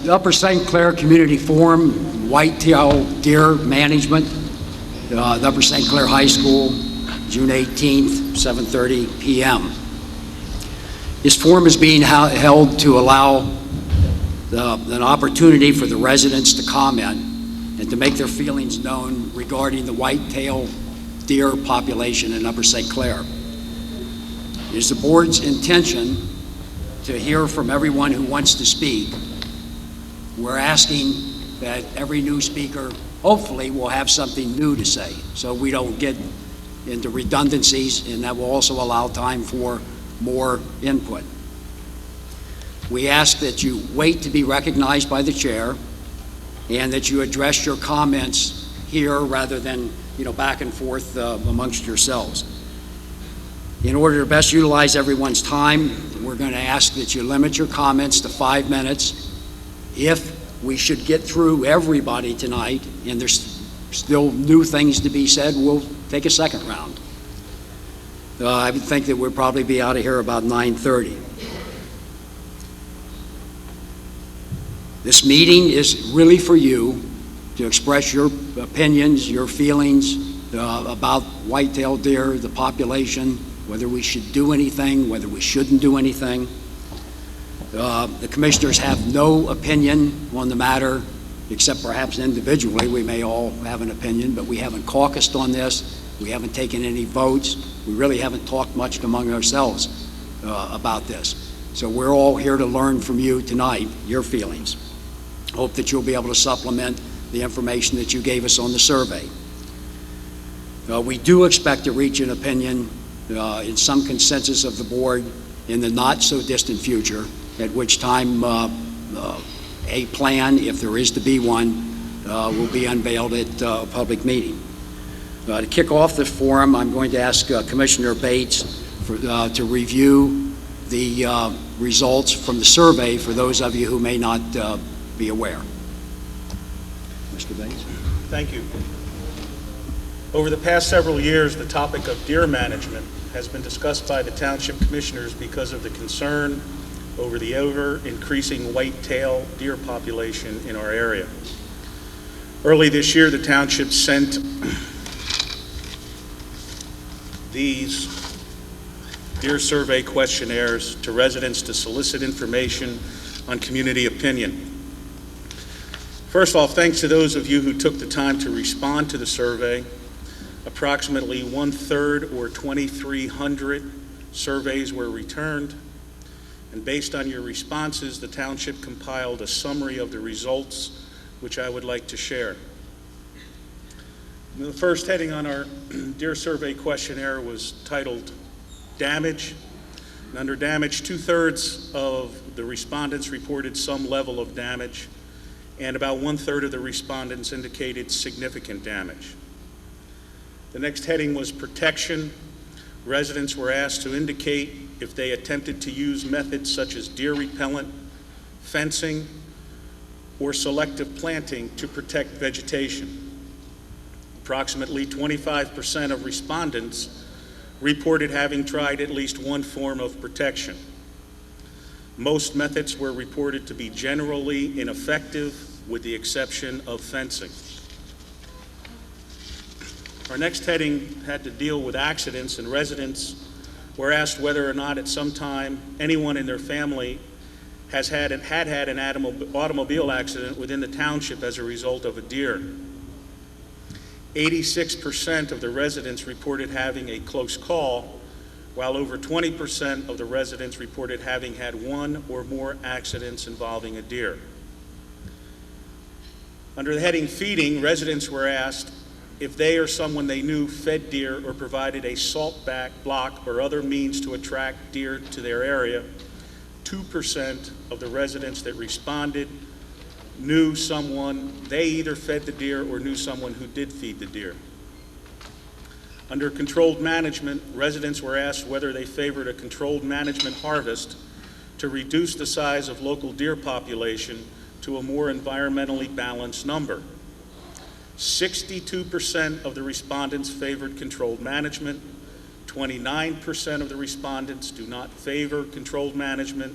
The Upper St. Clair Community Forum, Whitetail Deer Management, the Upper St. Clair High School, June 18th, 7:30 p.m. This forum is being held to allow an opportunity for the residents to comment and to make their feelings known regarding the whitetail deer population in Upper St. Clair. It is the board's intention to hear from everyone who wants to speak. We're asking that every new speaker hopefully will have something new to say, so we don't get into redundancies, and that will also allow time for more input. We ask that you wait to be recognized by the chair and that you address your comments here rather than back and forth amongst yourselves. In order to best utilize everyone's time, we're going to ask that you limit your comments to 5 minutes. If we should get through everybody tonight and there's still new things to be said, we'll take a second round. I would think that we'll probably be out of here about 9:30. This meeting is really for you to express your opinions, your feelings about whitetail deer, the population, whether we should do anything, whether we shouldn't do anything. The commissioners have no opinion on the matter, except perhaps individually. We may all have an opinion, but we haven't caucused on this. We haven't taken any votes. We really haven't talked much among ourselves about this. So we're all here to learn from you tonight, your feelings. Hope that you'll be able to supplement the information that you gave us on the survey. We do expect to reach an opinion in some consensus of the board in the not so distant future, at which time a plan, if there is to be one, will be unveiled at a public meeting. To kick off the forum, I'm going to ask Commissioner Bates to review the results from the survey for those of you who may not be aware. Mr. Bates. Thank you. Over the past several years, the topic of deer management has been discussed by the township commissioners because of the concern over the ever-increasing white-tailed deer population in our area. Early this year, the township sent these deer survey questionnaires to residents to solicit information on community opinion. First off, thanks to those of you who took the time to respond to the survey. Approximately 1/3, or 2,300 surveys were returned, and based on your responses, the township compiled a summary of the results, which I would like to share. The first heading on our deer survey questionnaire was titled Damage. And under damage, 2/3 of the respondents reported some level of damage, and about 1/3 of the respondents indicated significant damage. The next heading was protection. Residents were asked to indicate if they attempted to use methods such as deer repellent, fencing, or selective planting to protect vegetation. Approximately 25% of respondents reported having tried at least one form of protection. Most methods were reported to be generally ineffective, with the exception of fencing. Our next heading had to deal with accidents, and residents were asked whether or not at some time anyone in their family had had an automobile accident within the township as a result of a deer. 86% of the residents reported having a close call, while over 20% of the residents reported having had one or more accidents involving a deer. Under the heading feeding, residents were asked if they or someone they knew fed deer or provided a salt block or other means to attract deer to their area. 2% of the residents that responded knew someone, they either fed the deer or knew someone who did feed the deer. Under controlled management, residents were asked whether they favored a controlled management harvest to reduce the size of local deer population to a more environmentally balanced number. 62% of the respondents favored controlled management. 29% of the respondents do not favor controlled management.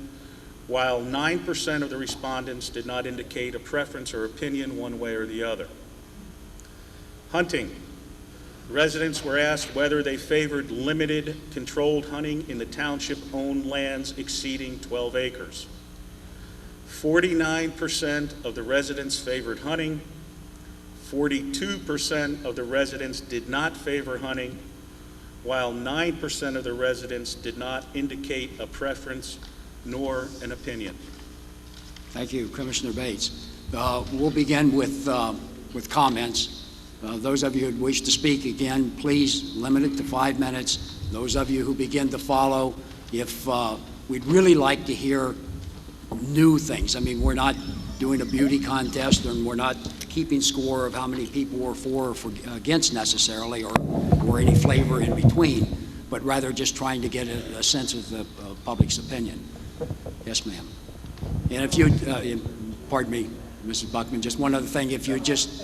while 9% of the respondents did not indicate a preference or opinion one way or the other. Hunting. Residents were asked whether they favored limited, controlled hunting in the township-owned lands exceeding 12 acres. 49% of the residents favored hunting, 42% of the residents did not favor hunting, while 9% of the residents did not indicate a preference nor an opinion. Thank you, Commissioner Bates. We'll begin with comments. Those of you who wish to speak, again, please limit it to 5 minutes. Those of you who begin to follow, if we'd really like to hear new things. I mean, we're not doing a beauty contest, and we're not keeping score of how many people were for or against necessarily, or any flavor in between, but rather just trying to get a sense of the public's opinion. Yes, ma'am. And if you, pardon me, Mrs. Buckman, just one other thing, if you just,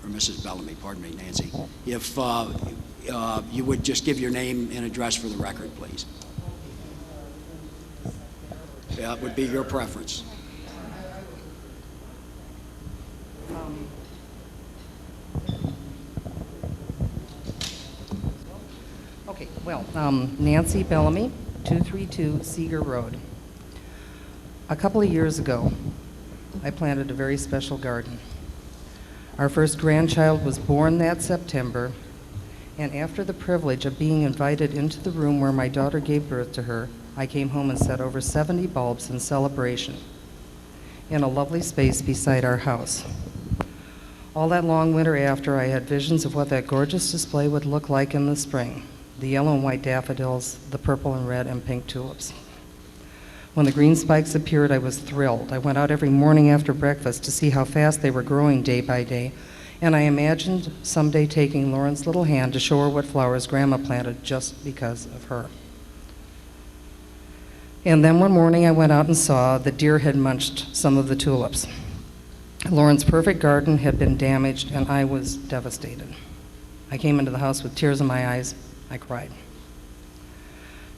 or Mrs. Bellamy, pardon me, Nancy, if you would just give your name and address for the record, please. That would be your preference. Okay, well, Nancy Bellamy, 232 Seeger Road. A couple of years ago, I planted a very special garden. Our first grandchild was born that September, and after the privilege of being invited into the room where my daughter gave birth to her, I came home and set over 70 bulbs in celebration in a lovely space beside our house. All that long winter after, I had visions of what that gorgeous display would look like in the spring. The yellow and white daffodils, the purple and red and pink tulips. When the green spikes appeared, I was thrilled. I went out every morning after breakfast to see how fast they were growing day by day, and I imagined someday taking Lauren's little hand to show her what flowers Grandma planted just because of her. And then one morning I went out and saw the deer had munched some of the tulips. Lauren's perfect garden had been damaged, and I was devastated. I came into the house with tears in my eyes. I cried.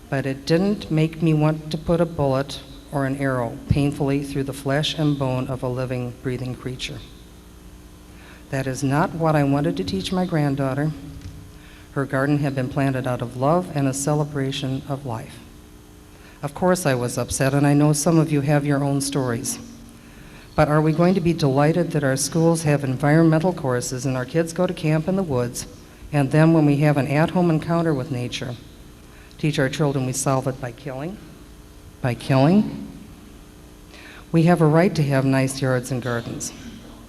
But it didn't make me want to put a bullet or an arrow painfully through the flesh and bone of a living, breathing creature. That is not what I wanted to teach my granddaughter. Her garden had been planted out of love and a celebration of life. Of course I was upset, and I know some of you have your own stories. But are we going to be delighted that our schools have environmental courses and our kids go to camp in the woods, and then when we have an at-home encounter with nature, teach our children we solve it by killing? By killing? We have a right to have nice yards and gardens.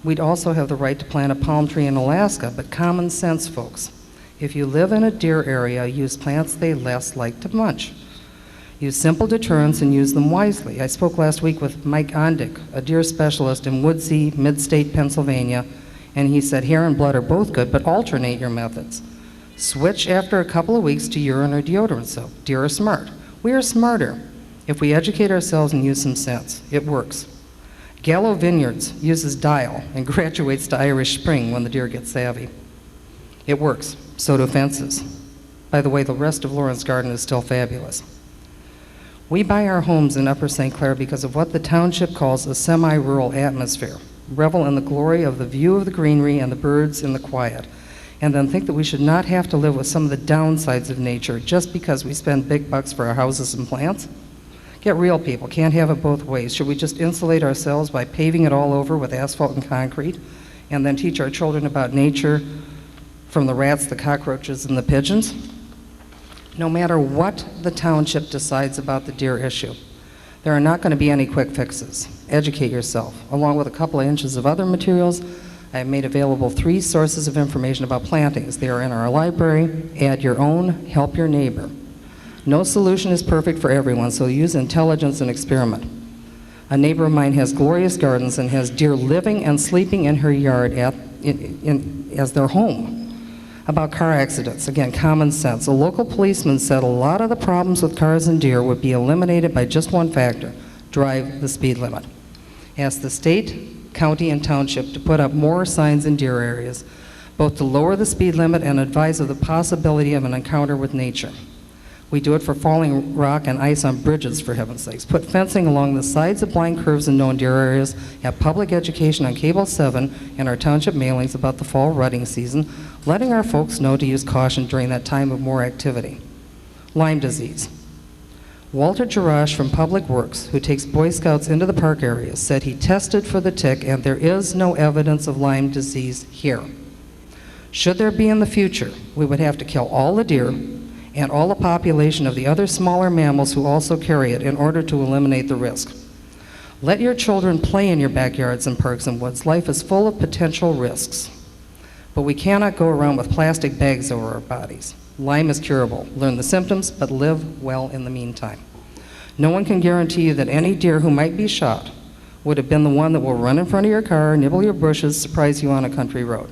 We'd also have the right to plant a palm tree in Alaska, but common sense, folks. If you live in a deer area, use plants they less like to munch. Use simple deterrents and use them wisely. I spoke last week with Mike Ondick, a deer specialist in Woodsey, mid-state Pennsylvania, and he said hair and blood are both good, but alternate your methods. Switch after a couple of weeks to urine or deodorant soap. Deer are smart. We are smarter if we educate ourselves and use some sense. It works. Gallo Vineyards uses dial and graduates to Irish Spring when the deer get savvy. It works. So do fences. By the way, the rest of Lauren's garden is still fabulous. We buy our homes in Upper St. Clair because of what the township calls a semi-rural atmosphere. Revel in the glory of the view of the greenery and the birds in the quiet, and then think that we should not have to live with some of the downsides of nature just because we spend big bucks for our houses and plants. Get real, people. Can't have it both ways. Should we just insulate ourselves by paving it all over with asphalt and concrete, and then teach our children about nature from the rats, the cockroaches, and the pigeons? No matter what the township decides about the deer issue, there are not going to be any quick fixes. Educate yourself. Along with a couple of inches of other materials, I have made available 3 sources of information about plantings. They are in our library. Add your own, help your neighbor. No solution is perfect for everyone, so use intelligence and experiment. A neighbor of mine has glorious gardens and has deer living and sleeping in her yard as their home. About car accidents, again, common sense. A local policeman said a lot of the problems with cars and deer would be eliminated by just one factor: drive the speed limit. Ask the state, county, and township to put up more signs in deer areas, both to lower the speed limit and advise of the possibility of an encounter with nature. We do it for falling rock and ice on bridges, for heaven's sakes. Put fencing along the sides of blind curves in known deer areas. Have public education on Cable 7 and our township mailings about the fall rutting season, letting our folks know to use caution during that time of more activity. Lyme disease. Walter Jarash from Public Works, who takes Boy Scouts into the park areas, said he tested for the tick and there is no evidence of Lyme disease here. Should there be in the future, we would have to kill all the deer and all the population of the other smaller mammals who also carry it in order to eliminate the risk. Let your children play in your backyards and parks and woods. Life is full of potential risks. But we cannot go around with plastic bags over our bodies. Lyme is curable. Learn the symptoms, but live well in the meantime. No one can guarantee you that any deer who might be shot would have been the one that will run in front of your car, nibble your bushes, surprise you on a country road.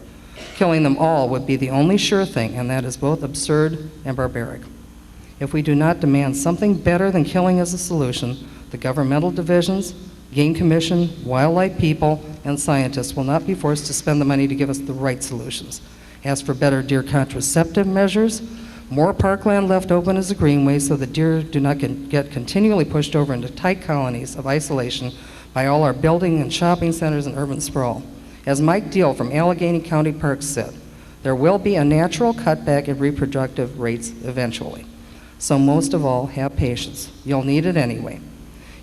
Killing them all would be the only sure thing, and that is both absurd and barbaric. If we do not demand something better than killing as a solution, the governmental divisions, Game Commission, wildlife people, and scientists will not be forced to spend the money to give us the right solutions. As for better deer contraceptive measures, more parkland left open as a greenway so that deer do not get continually pushed over into tight colonies of isolation by all our building and shopping centers and urban sprawl. As Mike Deal from Allegheny County Parks said, there will be a natural cutback in reproductive rates eventually. So most of all, have patience. You'll need it anyway.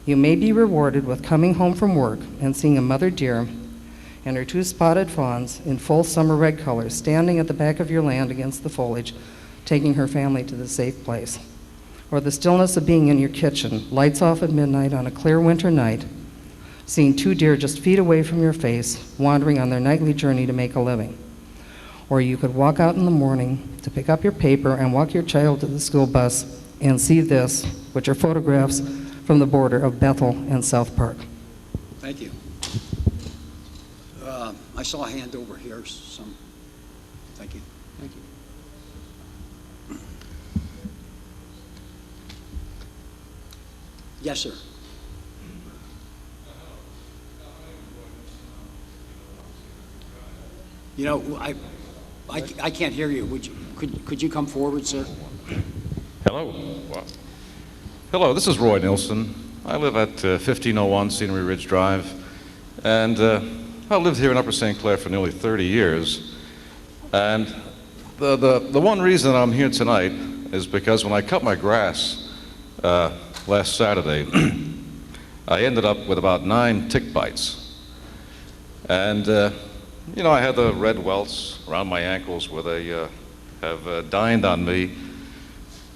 You may be rewarded with coming home from work and seeing a mother deer and her 2 spotted fawns in full summer red colors standing at the back of your land against the foliage, taking her family to the safe place. Or the stillness of being in your kitchen, lights off at midnight on a clear winter night, seeing 2 deer just feet away from your face, wandering on their nightly journey to make a living. Or you could walk out in the morning to pick up your paper and walk your child to the school bus and see this, which are photographs from the border of Bethel and South Park. Thank you. I saw a hand over here. Thank you. Thank you. Yes, sir. You know, I can't hear you. Could you come forward, sir? Hello. Well, hello, this is Roy Nilsson. I live at 1501 Scenery Ridge Drive, and I've lived here in Upper St. Clair for nearly 30 years. And the one reason I'm here tonight is because when I cut my grass last Saturday, I ended up with about 9 tick bites. And you know, I had the red welts around my ankles where they have dined on me.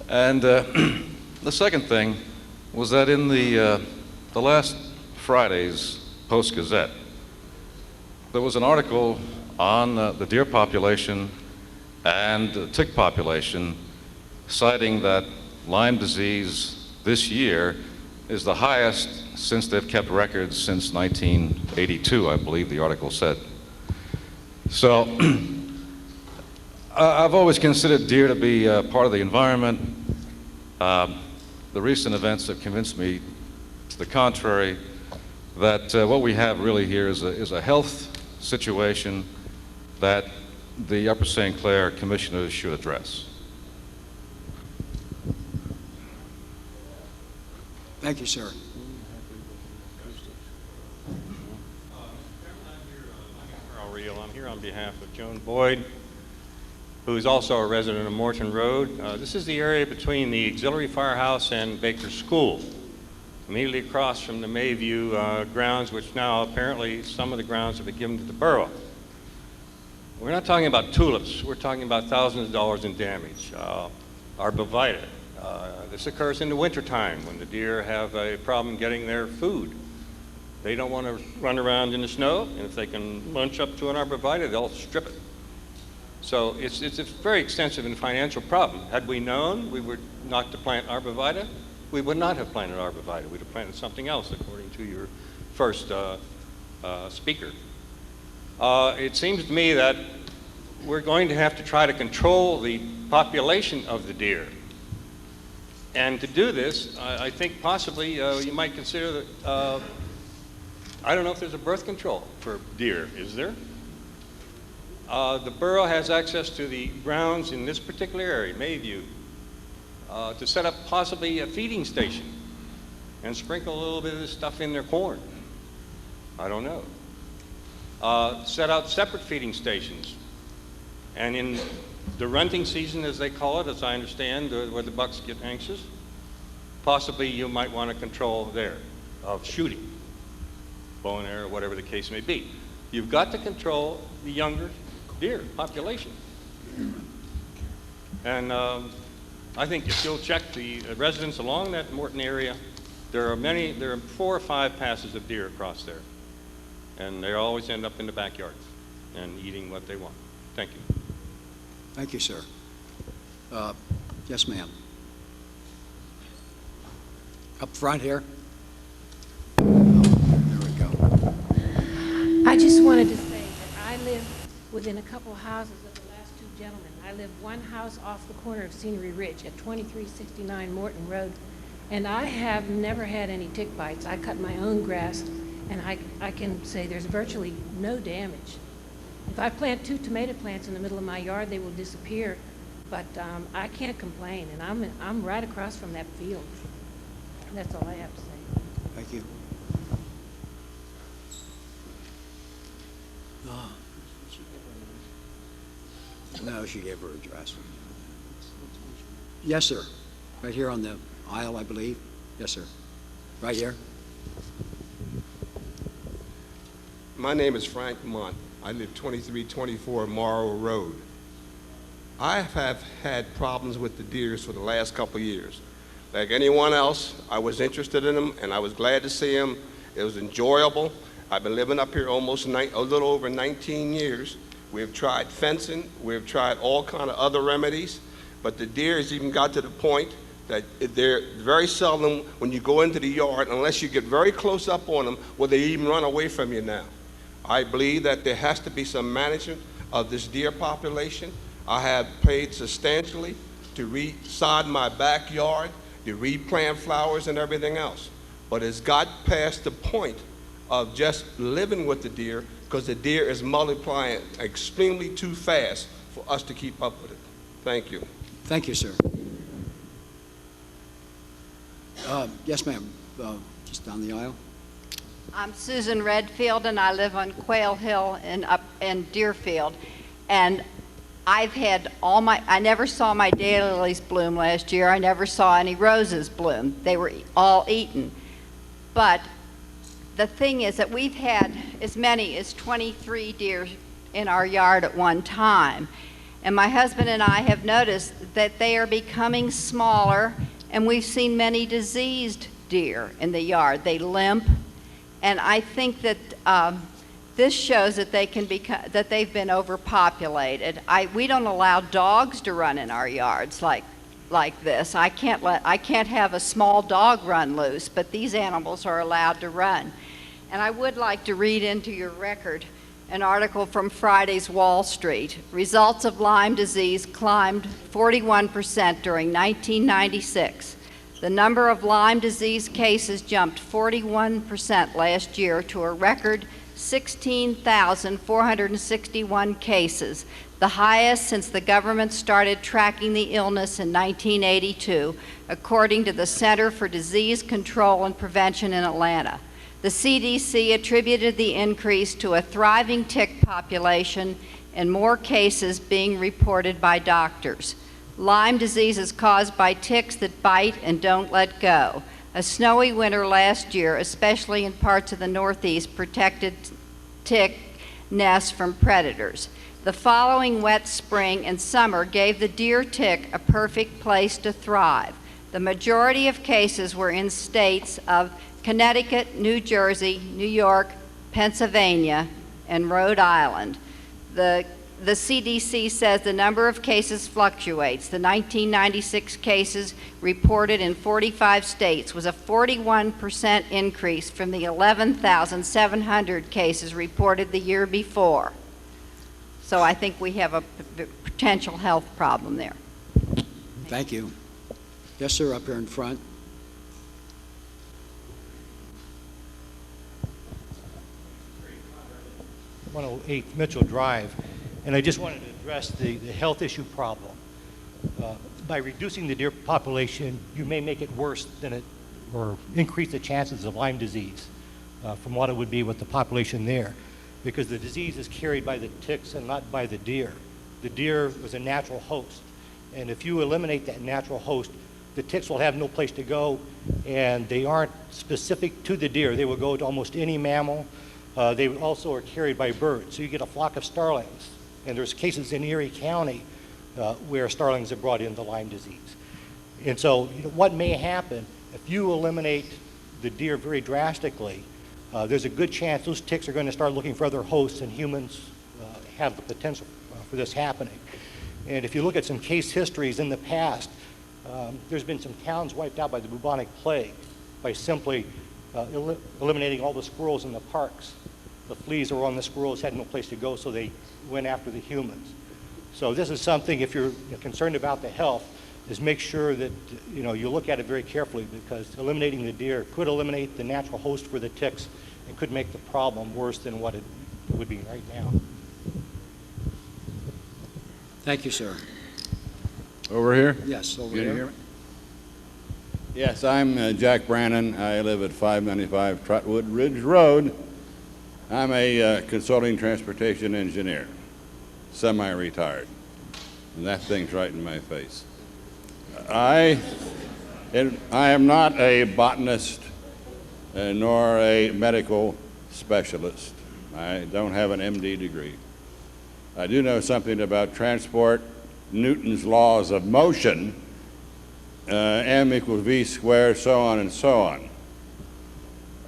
And the second thing was that in the last Friday's Post-Gazette, there was an article on the deer population and the tick population, citing that Lyme disease this year is the highest since they've kept records since 1982, I believe the article said. So I've always considered deer to be part of the environment. The recent events have convinced me to the contrary, that what we have really here is a health situation that the Upper St. Clair commissioners should address. Thank you, sir. I'm here on behalf of Joan Boyd, who is also a resident of Morton Road. This is the area between the Auxiliary Firehouse and Baker School, immediately across from the Mayview grounds, which now apparently some of the grounds have been given to the borough. We're not talking about tulips. We're talking about thousands of dollars in damage. Arborvitae. This occurs in the wintertime when the deer have a problem getting their food. They don't want to run around in the snow, and if they can munch up to an arborvitae, they'll strip it. So it's a very extensive and financial problem. Had we known we were not to plant arborvitae, we would not have planted arborvitae. We'd have planted something else, according to your first speaker. It seems to me that we're going to have to try to control the population of the deer. And to do this, I think possibly you might consider that, I don't know if there's a birth control for deer, is there? The borough has access to the grounds in this particular area, Mayview, to set up possibly a feeding station and sprinkle a little bit of this stuff in their corn. I don't know. Set out separate feeding stations. And in the runting season, as they call it, as I understand, where the bucks get anxious, possibly you might want to control there of shooting, bow and arrow, whatever the case may be. You've got to control the younger deer population. And I think if you'll check the residents along that Morton area, there are 4 or 5 passes of deer across there. And they always end up in the backyards and eating what they want. Thank you. Thank you, sir. Yes, ma'am. Up front here. Oh, there we go. I just wanted to say that I live within a couple houses of the last 2 gentlemen. I live 1 house off the corner of Scenery Ridge at 2369 Morton Road, and I have never had any tick bites. I cut my own grass, and I can say there's virtually no damage. If I plant 2 tomato plants in the middle of my yard, they will disappear, but I can't complain, and I'm right across from that field. That's all I have to say. Thank you. No, she gave her address. Yes, sir. Right here on the aisle, I believe. Yes, sir. Right here. My name is Frank Mont. I live 2324 Morrow Road. I have had problems with the deers for the last couple of years. Like anyone else, I was interested in them, and I was glad to see them. It was enjoyable. I've been living up here almost a little over 19 years. We've tried fencing. We've tried all kind of other remedies, but the deer has even got to the point that they're very seldom, when you go into the yard, unless you get very close up on them, will they even run away from you now. I believe that there has to be some management of this deer population. I have paid substantially to resod my backyard, to replant flowers and everything else. But it's got past the point of just living with the deer, because the deer is multiplying extremely too fast for us to keep up with it. Thank you. Thank you, sir. Yes, ma'am. Just down the aisle. I'm Susan Redfield, and I live on Quail Hill in Deerfield. And I've had I never saw my daylilies bloom last year. I never saw any roses bloom. They were all eaten. But the thing is that we've had as many as 23 deer in our yard at one time. And my husband and I have noticed that they are becoming smaller, and we've seen many diseased deer in the yard. They limp, and I think that this shows that that they've been overpopulated. We don't allow dogs to run in our yards like this. I can't have a small dog run loose, but these animals are allowed to run. And I would like to read into your record an article from Friday's Wall Street. Results of Lyme disease climbed 41% during 1996. The number of Lyme disease cases jumped 41% last year to a record 16,461 cases, the highest since the government started tracking the illness in 1982, according to the Center for Disease Control and Prevention in Atlanta. The CDC attributed the increase to a thriving tick population and more cases being reported by doctors. Lyme disease is caused by ticks that bite and don't let go. A snowy winter last year, especially in parts of the Northeast, protected tick nests from predators. The following wet spring and summer gave the deer tick a perfect place to thrive. The majority of cases were in states of Connecticut, New Jersey, New York, Pennsylvania, and Rhode Island. The CDC says the number of cases fluctuates. The 1996 cases reported in 45 states was a 41% increase from the 11,700 cases reported the year before. So I think we have a potential health problem there. Thank you. Yes, sir, up here in front. 108 Mitchell Drive, and I just wanted to address the health issue problem. by reducing the deer population, you may make it worse than it, or increase the chances of Lyme disease from what it would be with the population there, because the disease is carried by the ticks and not by the deer. The deer is a natural host, and if you eliminate that natural host, the ticks will have no place to go, and they aren't specific to the deer. They will go to almost any mammal. They also are carried by birds. So you get a flock of starlings, and there's cases in Erie County where starlings have brought in the Lyme disease. And so what may happen if you eliminate the deer very drastically, there's a good chance those ticks are going to start looking for other hosts, and humans have the potential for this happening. And if you look at some case histories in the past, there's been some towns wiped out by the bubonic plague by simply eliminating all the squirrels in the parks. The fleas that were on the squirrels had no place to go, so they went after the humans. So this is something, if you're concerned about the health, is make sure that you look at it very carefully, because eliminating the deer could eliminate the natural host for the ticks and could make the problem worse than what it would be right now. Thank you, sir. Over here? Yes, over Can you here. hear me? Yes, I'm Jack Brannon. I live at 595 Trotwood Ridge Road. I'm a consulting transportation engineer, semi-retired, and that thing's right in my face. I am not a botanist nor a medical specialist. I don't have an MD degree. I do know something about transport, Newton's laws of motion, m equals v squared, so on and so on.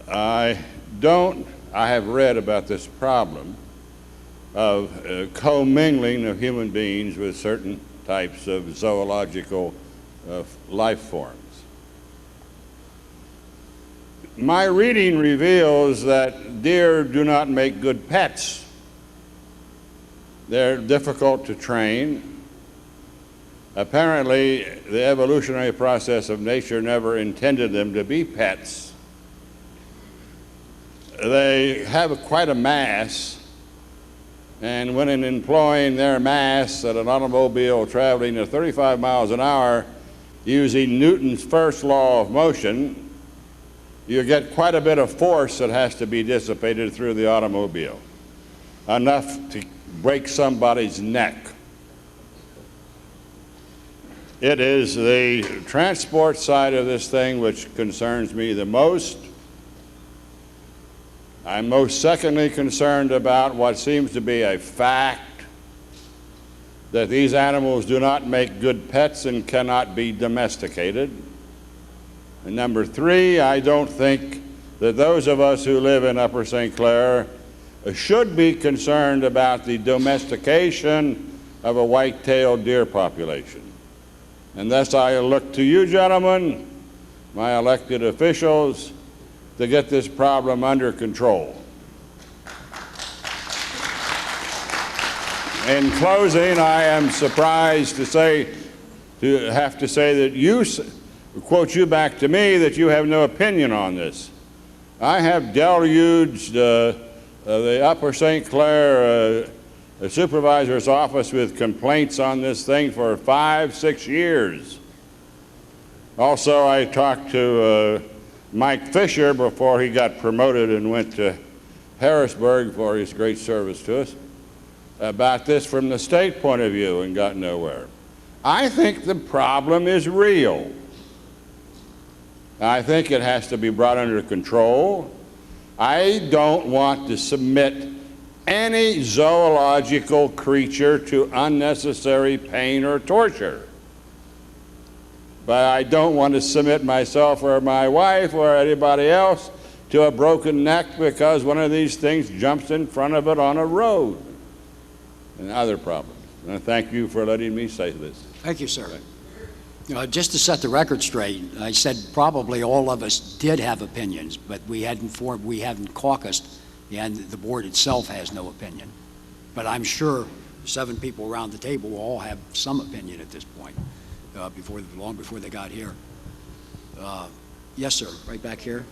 I have read about this problem of commingling of human beings with certain types of zoological life forms. My reading reveals that deer do not make good pets. They're difficult to train. Apparently, the evolutionary process of nature never intended them to be pets. They have quite a mass, and when in employing their mass at an automobile traveling at 35 miles an hour using Newton's first law of motion, you get quite a bit of force that has to be dissipated through the automobile, enough to break somebody's neck. It is the transport side of this thing which concerns me the most. I'm most secondly concerned about what seems to be a fact, that these animals do not make good pets and cannot be domesticated. And number three, I don't think that those of us who live in Upper St. Clair should be concerned about the domestication of a white-tailed deer population. And thus I look to you gentlemen, my elected officials, to get this problem under control. In closing, I am surprised to have to say that you, quote you back to me, that you have no opinion on this. I have deluged the Upper St. Clair supervisor's office with complaints on this thing for 5-6 years. Also, I talked to Mike Fisher before he got promoted and went to Harrisburg for his great service to us about this from the state point of view and got nowhere. I think the problem is real. I think it has to be brought under control. I don't want to submit any zoological creature to unnecessary pain or torture. But I don't want to submit myself or my wife or anybody else to a broken neck because one of these things jumps in front of it on a road and other problems. And I thank you for letting me say this. Thank you, sir. Just to set the record straight, I said probably all of us did have opinions, but we hadn't caucused, and the board itself has no opinion. But I'm sure 7 people around the table will all have some opinion at this point, long before they got here. Yes, sir, right back here.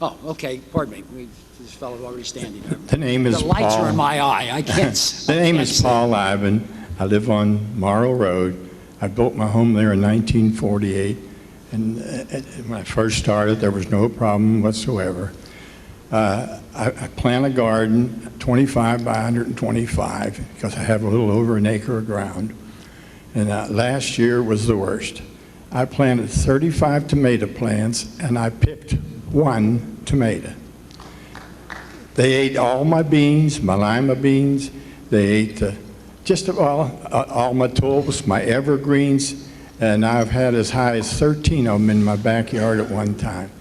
Oh, okay, pardon me. This fellow's already standing there. The name is The lights Paul. are in my eye. I can't. The name is Paul Ivan. I live on Morrow Road. I built my home there in 1948, and when I first started, there was no problem whatsoever. I plant a garden, 25 by 125, because I have a little over an acre of ground, and last year was the worst. I planted 35 tomato plants, and I picked one tomato. They ate all my beans, my lima beans. They ate just about all my tulips, my evergreens, and I've had as high as 13 of them in my backyard at one time.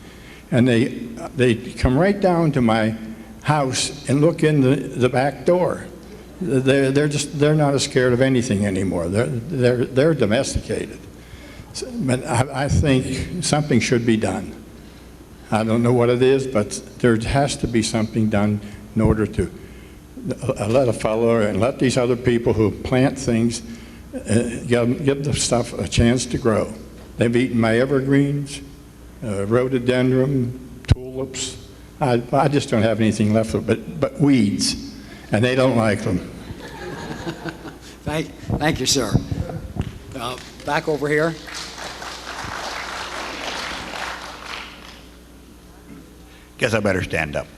And they come right down to my house and look in the back door. They're not as scared of anything anymore. They're domesticated. But I think something should be done. I don't know what it is, but there has to be something done in order to let a fellow and let these other people who plant things give the stuff a chance to grow. They've eaten my evergreens, rhododendron, tulips. I just don't have anything left but weeds, and they don't like them. Thank you, sir. Back over here. Guess I better stand up.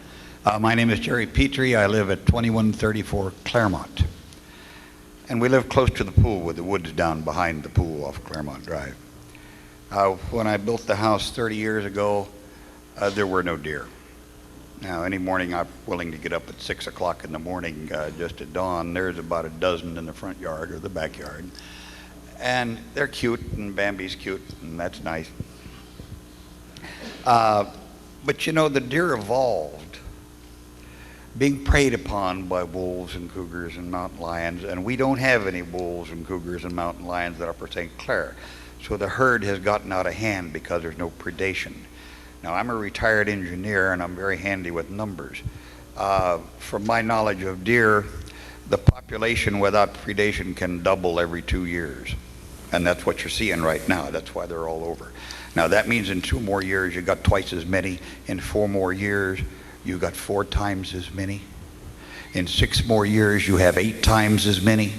My name is Jerry Petrie. I live at 2134 Claremont. And we live close to the pool with the woods down behind the pool off Claremont Drive. When I built the house 30 years ago, there were no deer. Now, any morning I'm willing to get up at 6 o'clock in the morning just at dawn. There's about a dozen in the front yard or the backyard. And they're cute, and Bambi's cute, and that's nice. But you know, the deer evolved being preyed upon by wolves and cougars and mountain lions, and we don't have any wolves and cougars and mountain lions at Upper St. Clair. So the herd has gotten out of hand because there's no predation. Now, I'm a retired engineer, and I'm very handy with numbers. From my knowledge of deer, the population without predation can double every 2 years. And that's what you're seeing right now. That's why they're all over. Now, that means in 2 more years, you got twice as many. In 4 more years, you got 4 times as many. In 6 more years, you have 8 times as many.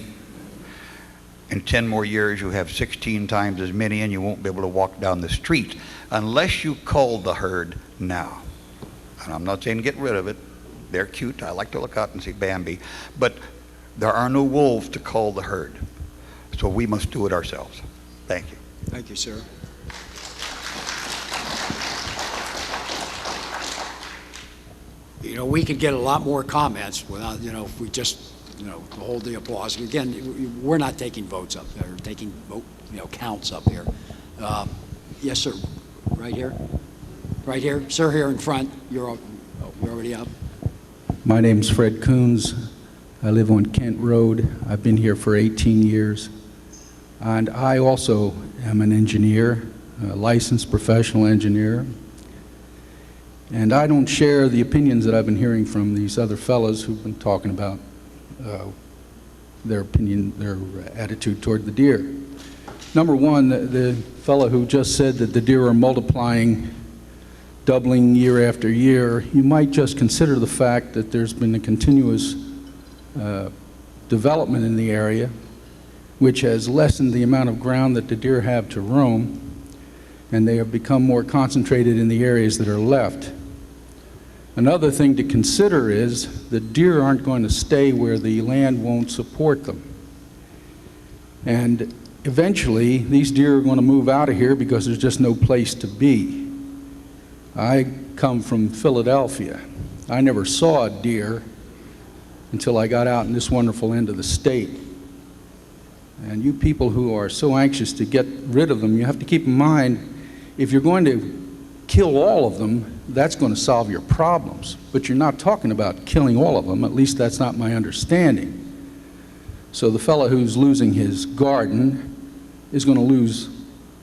In 10 more years, you have 16 times as many, and you won't be able to walk down the street unless you cull the herd now. And I'm not saying get rid of it. They're cute. I like to look out and see Bambi. But there are no wolves to cull the herd. So we must do it ourselves. Thank you. Thank you, sir. You know, we could get a lot more comments without, if we just, hold the applause. Again, we're not taking votes up there, taking vote, counts up here. Yes, sir. Right here. Right here. Sir, here in front. You're already up. My name's Fred Coons. I live on Kent Road. I've been here for 18 years. And I also am an engineer, a licensed professional engineer. And I don't share the opinions that I've been hearing from these other fellows who've been talking about their opinion, their attitude toward the deer. Number one, the fellow who just said that the deer are multiplying, doubling year after year, you might just consider the fact that there's been a continuous development in the area, which has lessened the amount of ground that the deer have to roam, and they have become more concentrated in the areas that are left. Another thing to consider is the deer aren't going to stay where the land won't support them. And eventually, these deer are going to move out of here because there's just no place to be. I come from Philadelphia. I never saw a deer until I got out in this wonderful end of the state. And you people who are so anxious to get rid of them, you have to keep in mind, if you're going to kill all of them, that's going to solve your problems. But you're not talking about killing all of them, at least that's not my understanding. So the fellow who's losing his garden is going to lose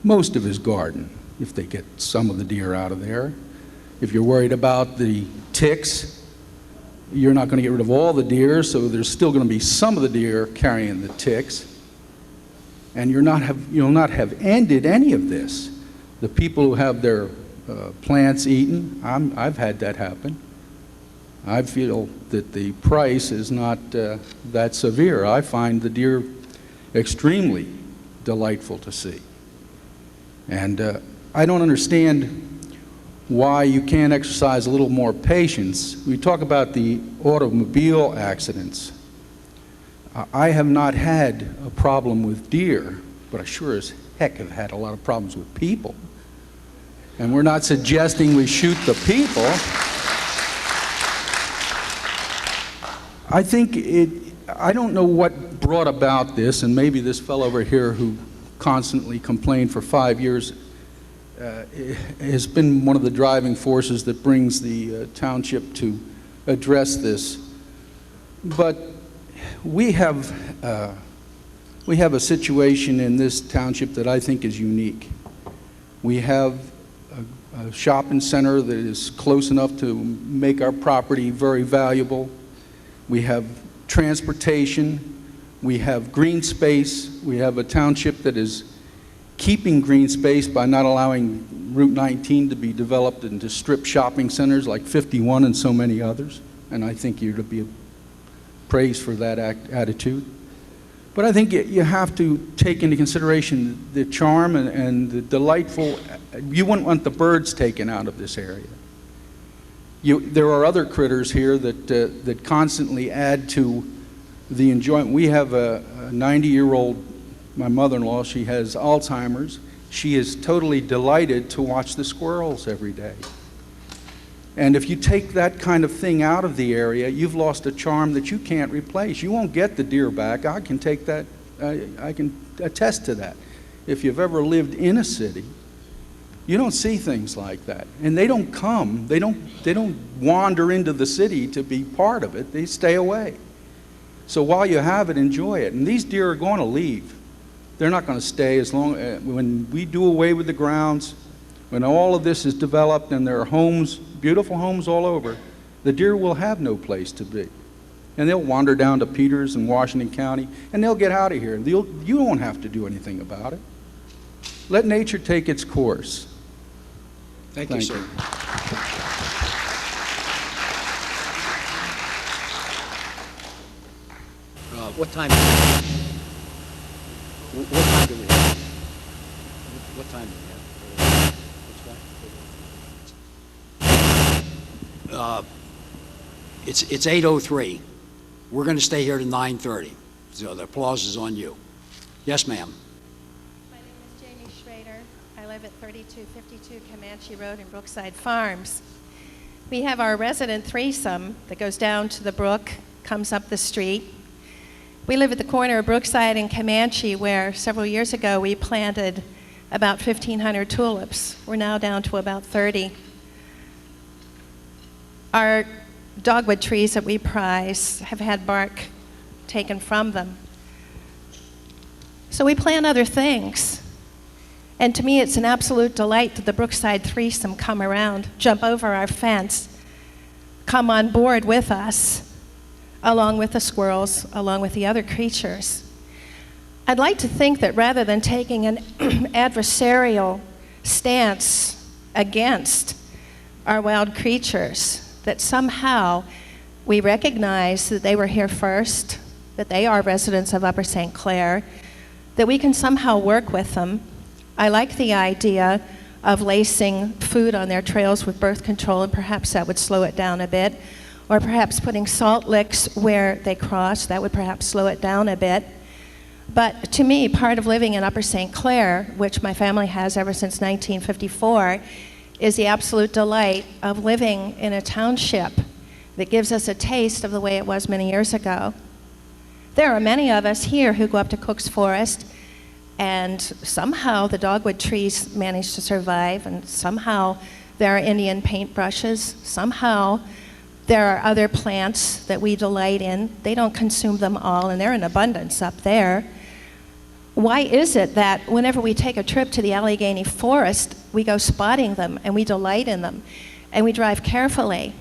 most of his garden if they get some of the deer out of there. If you're worried about the ticks, you're not going to get rid of all the deer, so there's still going to be some of the deer carrying the ticks. And you'll not have ended any of this. The people who have their plants eaten, I've had that happen. I feel that the price is not that severe. I find the deer extremely delightful to see. And I don't understand why you can't exercise a little more patience. We talk about the automobile accidents. I have not had a problem with deer, but I sure as heck have had a lot of problems with people. And we're not suggesting we shoot the people. I don't know what brought about this, and maybe this fellow over here who constantly complained for 5 years has been one of the driving forces that brings the township to address this. But we have a situation in this township that I think is unique. We have a shopping center that is close enough to make our property very valuable. We have transportation. We have green space. We have a township that is keeping green space by not allowing Route 19 to be developed into strip shopping centers like 51 and so many others. And I think you're to be praised for that attitude. But I think you have to take into consideration the charm and the delightful. You wouldn't want the birds taken out of this area. There are other critters here that constantly add to the enjoyment. We have a 90-year-old, my mother-in-law, she has Alzheimer's. She is totally delighted to watch the squirrels every day. And if you take that kind of thing out of the area, you've lost a charm that you can't replace. You won't get the deer back. I can take that, I can attest to that. If you've ever lived in a city, you don't see things like that. And they don't come, they don't wander into the city to be part of it. They stay away. So while you have it, enjoy it. And these deer are going to leave. They're not going to stay as long, when we do away with the grounds, when all of this is developed and there are homes, beautiful homes all over, the deer will have no place to be. And they'll wander down to Peters and Washington County, and they'll get out of here. You don't have to do anything about it. Let nature take its course. Thank you, sir. What time? What time do we have? What time do we have? It's 8:03. We're going to stay here to 9:30. So the applause is on you. Yes, ma'am. My name is Jamie Schrader. I live at 3252 Comanche Road in Brookside Farms. We have our resident threesome that goes down to the brook, comes up the street. We live at the corner of Brookside and Comanche, where several years ago we planted about 1,500 tulips. We're now down to about 30. Our dogwood trees that we prize have had bark taken from them. So we plant other things. And to me, it's an absolute delight that the Brookside threesome come around, jump over our fence, come on board with us, along with the squirrels, along with the other creatures. I'd like to think that rather than taking an adversarial stance against our wild creatures, that somehow we recognize that they were here first, that they are residents of Upper St. Clair, that we can somehow work with them. I like the idea of lacing food on their trails with birth control, and perhaps that would slow it down a bit. Or perhaps putting salt licks where they cross, that would perhaps slow it down a bit. But to me, part of living in Upper St. Clair, which my family has ever since 1954, is the absolute delight of living in a township that gives us a taste of the way it was many years ago. There are many of us here who go up to Cook's Forest, and somehow the dogwood trees manage to survive, and somehow there are Indian paintbrushes, somehow there are other plants that we delight in. They don't consume them all, and they're in abundance up there. Why is it that whenever we take a trip to the Allegheny Forest, we go spotting them and we delight in them and we drive carefully?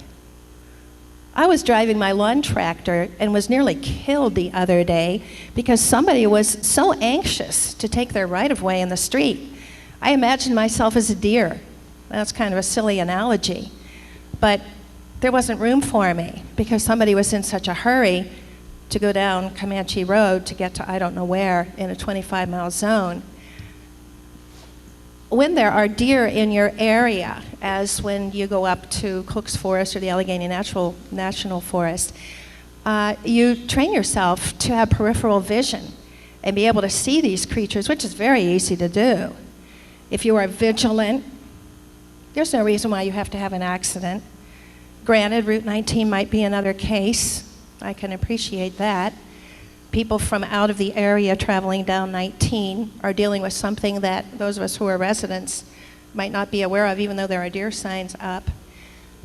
I was driving my lawn tractor and was nearly killed the other day because somebody was so anxious to take their right-of-way in the street. I imagined myself as a deer. That's kind of a silly analogy. But there wasn't room for me because somebody was in such a hurry to go down Comanche Road to get to I don't know where in a 25-mile zone. When there are deer in your area, as when you go up to Cook's Forest or the Allegheny National Forest, you train yourself to have peripheral vision and be able to see these creatures, which is very easy to do. If you are vigilant, there's no reason why you have to have an accident. Granted, Route 19 might be another case. I can appreciate that. People from out of the area traveling down 19 are dealing with something that those of us who are residents might not be aware of, even though there are deer signs up.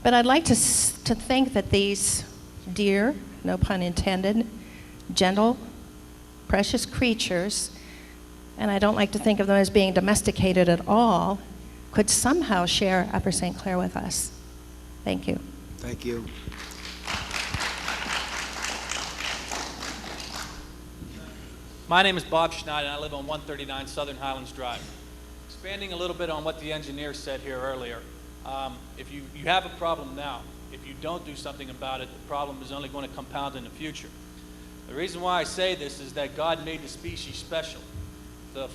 But I'd like to think that these deer, no pun intended, gentle, precious creatures, and I don't like to think of them as being domesticated at all, could somehow share Upper St. Clair with us. Thank you. Thank you. My name is Bob Schneider, and I live on 139 Southern Highlands Drive. Expanding a little bit on what the engineer said here earlier, if you have a problem now, if you don't do something about it, the problem is only going to compound in the future. The reason why I say this is that God made the species special. The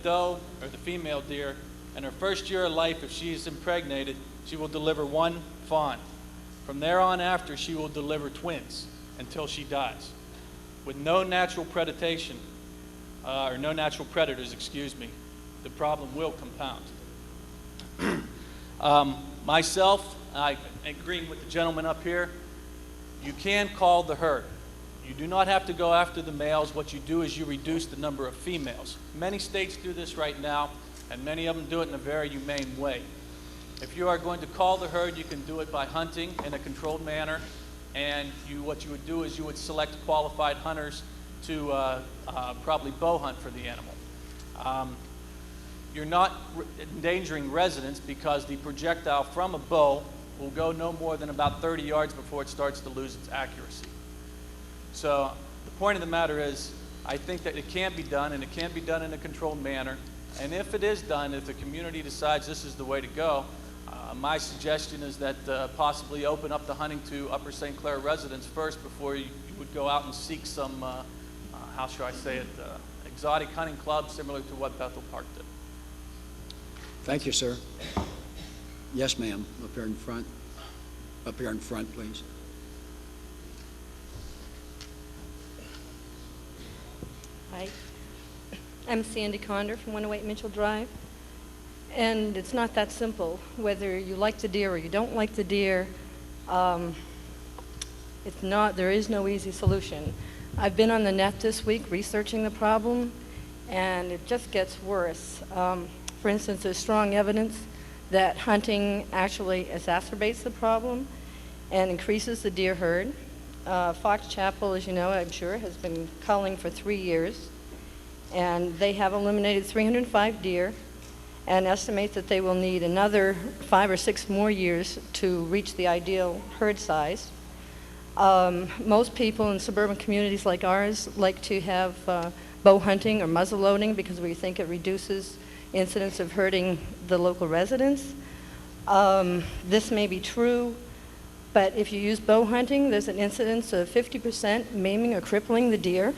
doe or the female deer, in her first year of life, if she is impregnated, she will deliver one fawn. From there on after, she will deliver twins until she dies. With no natural predation, or no natural predators, excuse me, the problem will compound. Myself, I agreeing with the gentleman up here, you can call the herd. You do not have to go after the males. What you do is you reduce the number of females. Many states do this right now, and many of them do it in a very humane way. If you are going to call the herd, you can do it by hunting in a controlled manner. And what you would do is you would select qualified hunters to probably bow hunt for the animal. You're not endangering residents because the projectile from a bow will go no more than about 30 yards before it starts to lose its accuracy. So the point of the matter is, I think that it can be done, and it can be done in a controlled manner. And if it is done, if the community decides this is the way to go, my suggestion is that possibly open up the hunting to Upper St. Clair residents first before you would go out and seek some, how shall I say it, exotic hunting clubs similar to what Bethel Park did. Thank you, sir. Yes, ma'am. Up here in front. Up here in front, please. Hi. I'm Sandy Conder from 108 Mitchell Drive. And it's not that simple. Whether you like the deer or you don't like the deer, there is no easy solution. I've been on the net this week researching the problem, and it just gets worse. For instance, there's strong evidence that hunting actually exacerbates the problem and increases the deer herd. Fox Chapel, as you know, I'm sure, has been culling for 3 years, and they have eliminated 305 deer and estimate that they will need another 5 or 6 more years to reach the ideal herd size. Most people in suburban communities like ours like to have bow hunting or muzzle loading because we think it reduces incidence of hurting the local residents. This may be true, but if you use bow hunting, there's an incidence of 50% maiming or crippling the deer.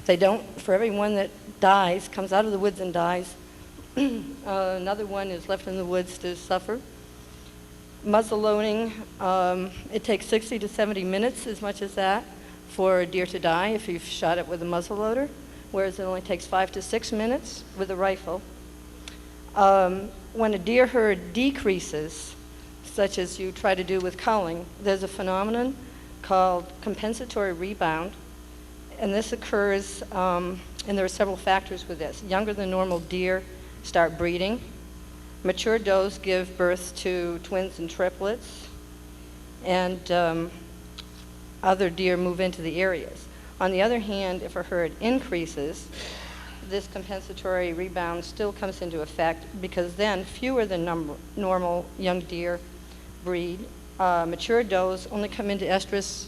They don't, for every one that dies, comes out of the woods and dies, another one is left in the woods to suffer. Muzzle loading, it takes 60 to 70 minutes, as much as that, for a deer to die if you've shot it with a muzzle loader, whereas it only takes 5 to 6 minutes with a rifle. When a deer herd decreases, such as you try to do with culling, there's a phenomenon called compensatory rebound, and this occurs, and there are several factors with this. Younger than normal deer start breeding. Mature does give birth to twins and triplets, and other deer move into the areas. On the other hand, if a herd increases, this compensatory rebound still comes into effect because then fewer than normal young deer breed. Mature does only come into estrus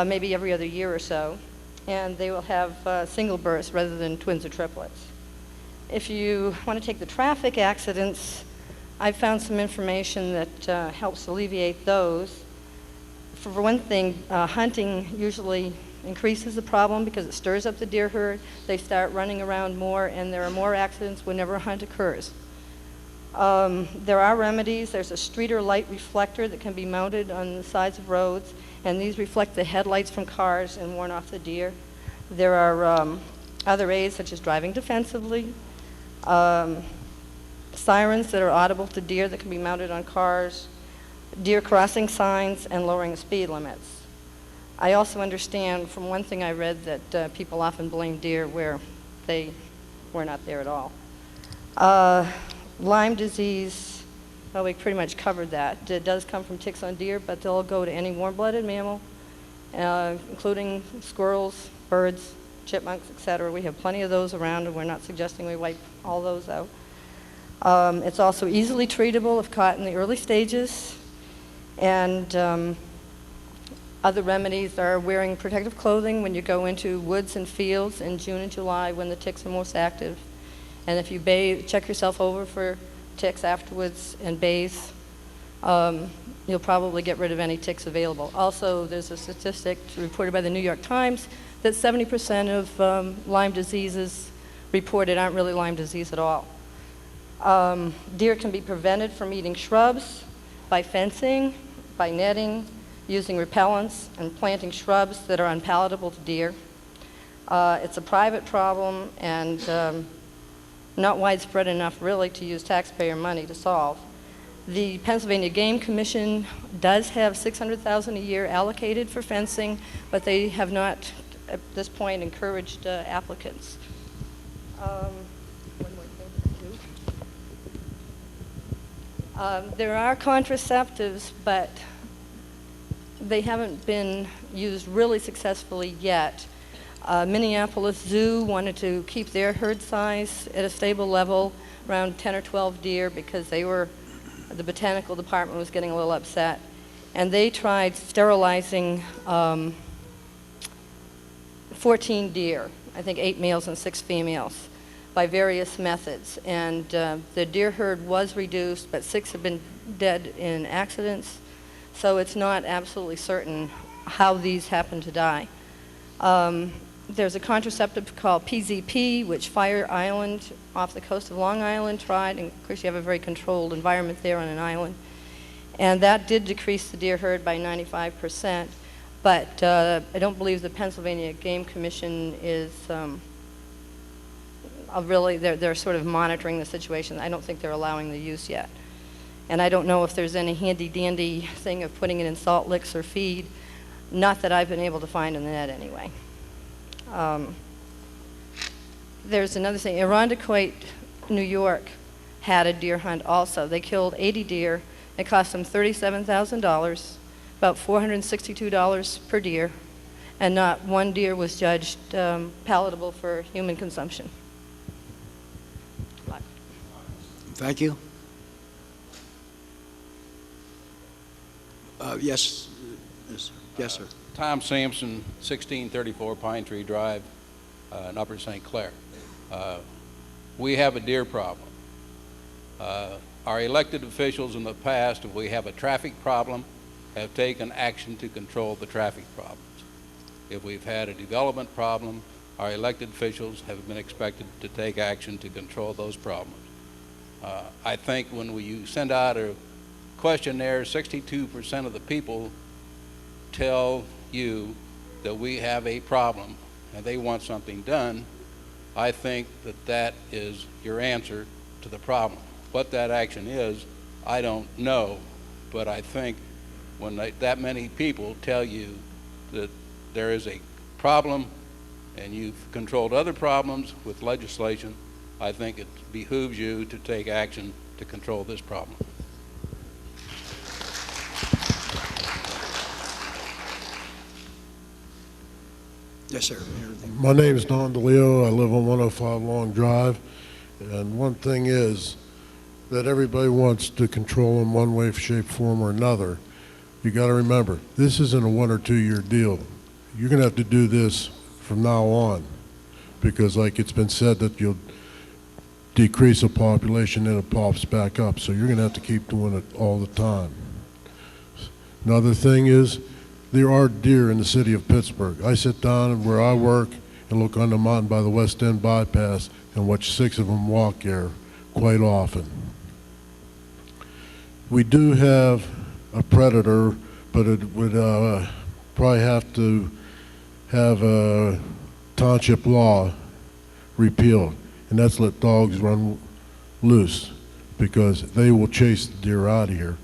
maybe every other year or so, and they will have single births rather than twins or triplets. If you want to take the traffic accidents, I've found some information that helps alleviate those. For one thing, hunting usually increases the problem because it stirs up the deer herd. They start running around more, and there are more accidents whenever a hunt occurs. There are remedies. There's a streeter light reflector that can be mounted on the sides of roads, and these reflect the headlights from cars and warn off the deer. There are other aids such as driving defensively, sirens that are audible to deer that can be mounted on cars, deer crossing signs, and lowering speed limits. I also understand from one thing I read that people often blame deer where they were not there at all. Lyme disease, well, we pretty much covered that. It does come from ticks on deer, but they'll go to any warm-blooded mammal, including squirrels, birds, chipmunks, etc. We have plenty of those around, and we're not suggesting we wipe all those out. It's also easily treatable if caught in the early stages, and other remedies are wearing protective clothing when you go into woods and fields in June and July when the ticks are most active. And if you bathe, check yourself over for ticks afterwards and bathe, you'll probably get rid of any ticks available. Also, there's a statistic reported by the New York Times that 70% of Lyme diseases reported aren't really Lyme disease at all. Deer can be prevented from eating shrubs by fencing, by netting, using repellents, and planting shrubs that are unpalatable to deer. It's a private problem and not widespread enough really to use taxpayer money to solve. The Pennsylvania Game Commission does have $600,000 a year allocated for fencing, but they have not at this point encouraged applicants. One more thing to do. There are contraceptives, but they haven't been used really successfully yet. Minneapolis Zoo wanted to keep their herd size at a stable level, around 10 or 12 deer, because the botanical department was getting a little upset. And they tried sterilizing 14 deer, I think 8 males and 6 females, by various methods. And the deer herd was reduced, but 6 have been dead in accidents. So it's not absolutely certain how these happen to die. There's a contraceptive called PZP, which Fire Island off the coast of Long Island tried, and of course you have a very controlled environment there on an island. And that did decrease the deer herd by 95%, but I don't believe the Pennsylvania Game Commission is they're sort of monitoring the situation. I don't think they're allowing the use yet. And I don't know if there's any handy-dandy thing of putting it in salt licks or feed, not that I've been able to find in the net anyway. There's another thing. Irondequoit, New York, had a deer hunt also. They killed 80 deer. It cost them $37,000, about $462 per deer, and not one deer was judged palatable for human consumption. Thank you. Yes, yes, sir. Tom Sampson, 1634 Pine Tree Drive in Upper St. Clair. We have a deer problem. Our elected officials in the past, if we have a traffic problem, have taken action to control the traffic problems. If we've had a development problem, our elected officials have been expected to take action to control those problems. I think when you send out a questionnaire, 62% of the people tell you that we have a problem and they want something done. I think that that is your answer to the problem. What that action is, I don't know, but I think when that many people tell you that there is a problem and you've controlled other problems with legislation, I think it behooves you to take action to control this problem. Yes, sir. My name is Don DeLeo. I live on 105 Long Drive. And one thing is that everybody wants to control in one way, shape, form, or another. You got to remember, this isn't a 1 or 2 year deal. You're going to have to do this from now on, because like it's been said that you'll decrease the population and it pops back up. So you're going to have to keep doing it all the time. Another thing is, there are deer in the city of Pittsburgh. I sit down where I work and look on the mountain by the West End bypass and watch 6 of them walk there quite often. We do have a predator, but it would probably have to have a township law repealed, and that's let dogs run loose, because they will chase the deer out of here.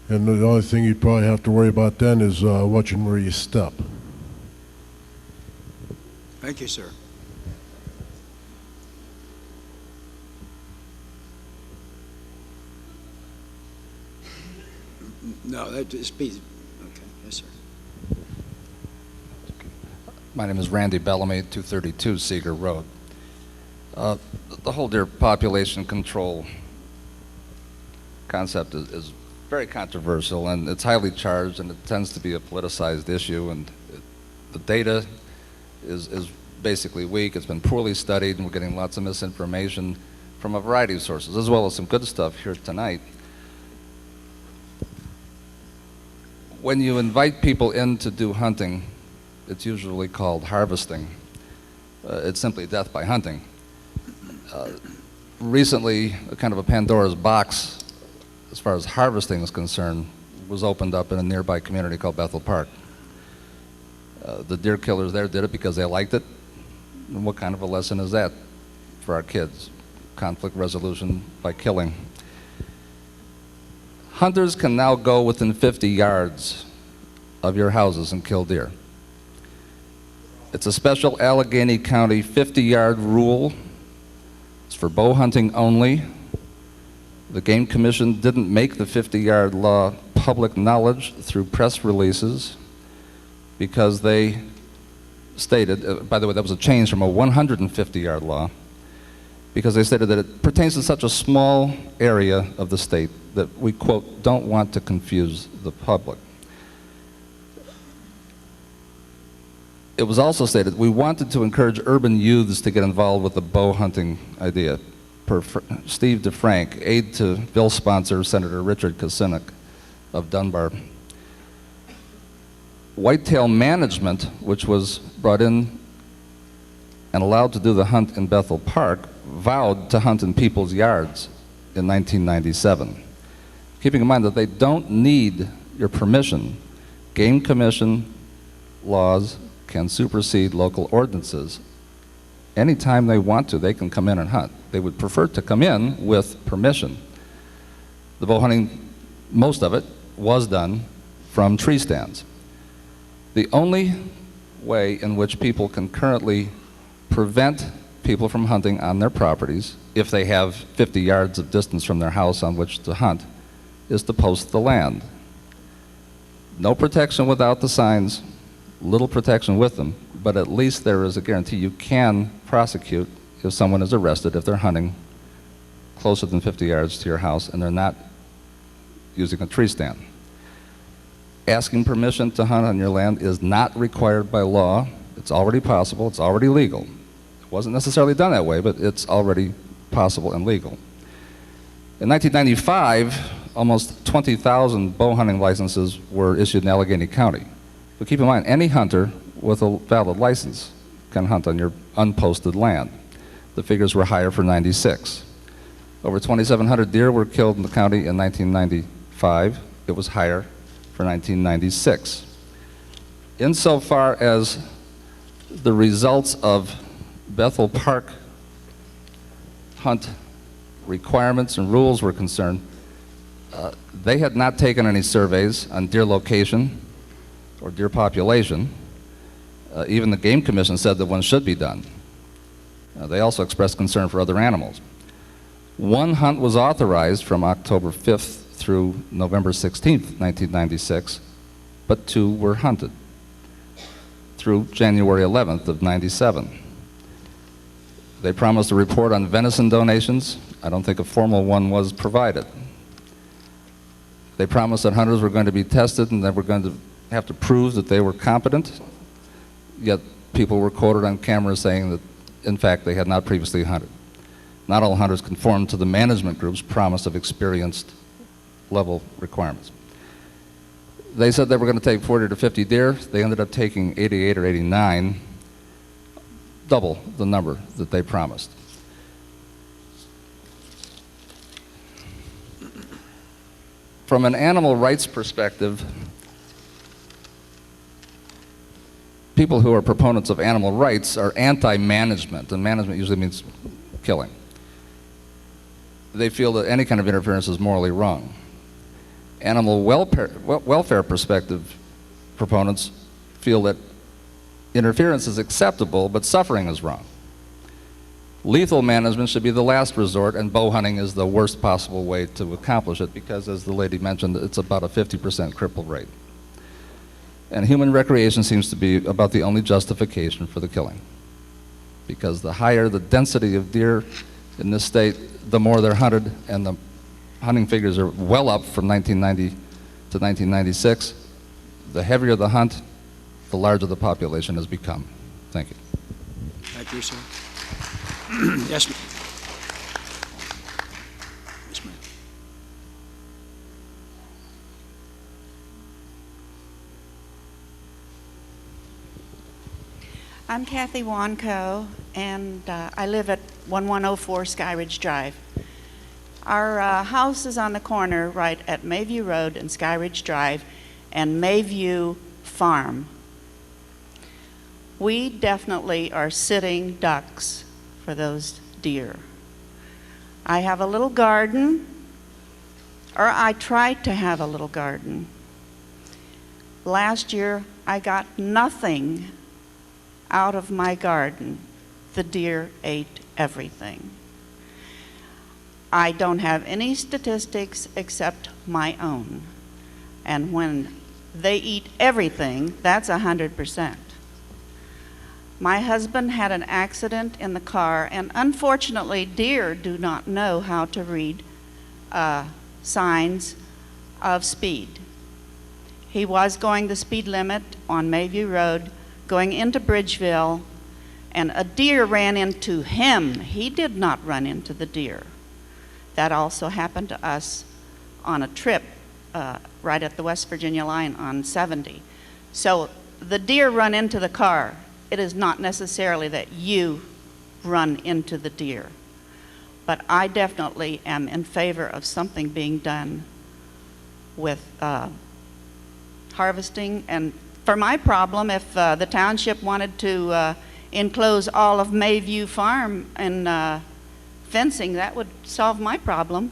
And the only thing you'd probably have to worry about then is watching where you step. Thank you, sir. No, that just be, okay, yes, sir. My name is Randy Bellamy, 232 Seeger Road. The whole deer population control concept is very controversial, and it's highly charged, and it tends to be a politicized issue, and the data is basically weak. It's been poorly studied, and we're getting lots of misinformation from a variety of sources, as well as some good stuff here tonight. When you invite people in to do hunting, it's usually called harvesting. It's simply death by hunting. Recently, a kind of a Pandora's box, as far as harvesting is concerned, was opened up in a nearby community called Bethel Park. The deer killers there did it because they liked it. And what kind of a lesson is that for our kids? Conflict resolution by killing. Hunters can now go within 50 yards of your houses and kill deer. It's a special Allegheny County 50-yard rule. It's for bow hunting only. The Game Commission didn't make the 50-yard law public knowledge through press releases because they stated, by the way, that was a change from a 150-yard law, because they stated that it pertains to such a small area of the state that we, quote, don't want to confuse the public. It was also stated we wanted to encourage urban youths to get involved with the bow hunting idea. Per Steve DeFrank, aide to bill sponsor Senator Richard Kucinich of Dunbar. Whitetail Management, which was brought in and allowed to do the hunt in Bethel Park, vowed to hunt in people's yards in 1997. Keeping in mind that they don't need your permission. Game Commission laws can supersede local ordinances. Anytime they want to, they can come in and hunt. They would prefer to come in with permission. The bow hunting, most of it, was done from tree stands. The only way in which people can currently prevent people from hunting on their properties, if they have 50 yards of distance from their house on which to hunt, is to post the land. No protection without the signs, little protection with them, but at least there is a guarantee you can prosecute if someone is arrested if they're hunting closer than 50 yards to your house and they're not using a tree stand. Asking permission to hunt on your land is not required by law. It's already possible, it's already legal. It wasn't necessarily done that way, but it's already possible and legal. In 1995, almost 20,000 bow hunting licenses were issued in Allegheny County. But keep in mind, any hunter with a valid license can hunt on your unposted land. The figures were higher for 96. Over 2,700 deer were killed in the county in 1995. It was higher for 1996. Insofar as the results of Bethel Park hunt requirements and rules were concerned, they had not taken any surveys on deer location or deer population. Even the Game Commission said that one should be done. They also expressed concern for other animals. One hunt was authorized from October 5th through November 16th, 1996, but 2 were hunted through January 11th of 97. They promised a report on venison donations. I don't think a formal one was provided. They promised that hunters were going to be tested and that we're going to have to prove that they were competent, yet people were quoted on camera saying that, in fact, they had not previously hunted. Not all hunters conformed to the management group's promise of experienced level requirements. They said they were going to take 40 to 50 deer. They ended up taking 88 or 89, double the number that they promised. From an animal rights perspective, people who are proponents of animal rights are anti-management, and management usually means killing. They feel that any kind of interference is morally wrong. Animal welfare perspective proponents feel that interference is acceptable, but suffering is wrong. Lethal management should be the last resort, and bow hunting is the worst possible way to accomplish it because, as the lady mentioned, it's about a 50% cripple rate. And human recreation seems to be about the only justification for the killing, because the higher the density of deer in this state, the more they're hunted, and the hunting figures are well up from 1990 to 1996. The heavier the hunt, the larger the population has become. Thank you. Thank you, sir. Yes, ma'am. Yes, ma'am. I'm Kathy Wanco, and I live at 1104 Skyridge Drive. Our house is on the corner right at Mayview Road and Skyridge Drive and Mayview Farm. We definitely are sitting ducks for those deer. I have a little garden, or I tried to have a little garden. Last year, I got nothing out of my garden. The deer ate everything. I don't have any statistics except my own. And when they eat everything, that's 100%. My husband had an accident in the car, and unfortunately, deer do not know how to read signs of speed. He was going the speed limit on Mayview Road, going into Bridgeville, and a deer ran into him. He did not run into the deer. That also happened to us on a trip right at the West Virginia line on 70. So the deer run into the car. It is not necessarily that you run into the deer. But I definitely am in favor of something being done with harvesting. And for my problem, if the township wanted to enclose all of Mayview Farm and fencing, that would solve my problem.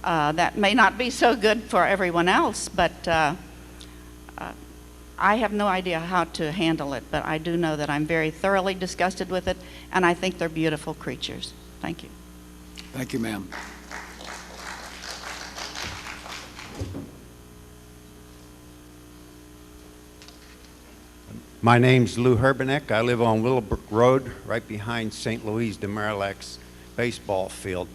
That may not be so good for everyone else, but I have no idea how to handle it, but I do know that I'm very thoroughly disgusted with it, and I think they're beautiful creatures. Thank you. Thank you, ma'am. My name's Lou Herbenek. I live on Willowbrook Road, right behind St. Louis de Marilac's baseball field.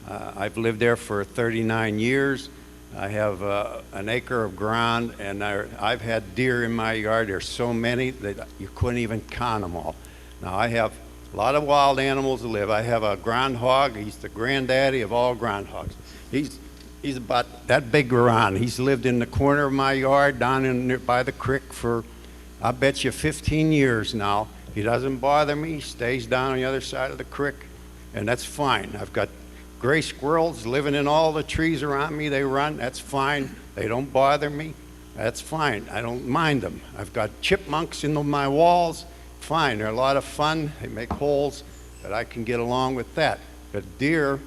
I've lived there for 39 years. I have an acre of ground, and I've had deer in my yard. There's so many that you couldn't even count them all. Now, I have a lot of wild animals to live. I have a groundhog. He's the granddaddy of all groundhogs. He's about that big around. He's lived in the corner of my yard down in by the creek for, I bet you, 15 years now. He doesn't bother me. He stays down on the other side of the creek, and that's fine. I've got gray squirrels living in all the trees around me. They run. That's fine. They don't bother me. That's fine. I don't mind them. I've got chipmunks in my walls. Fine. They're a lot of fun. They make holes, but I can get along with that. But deer,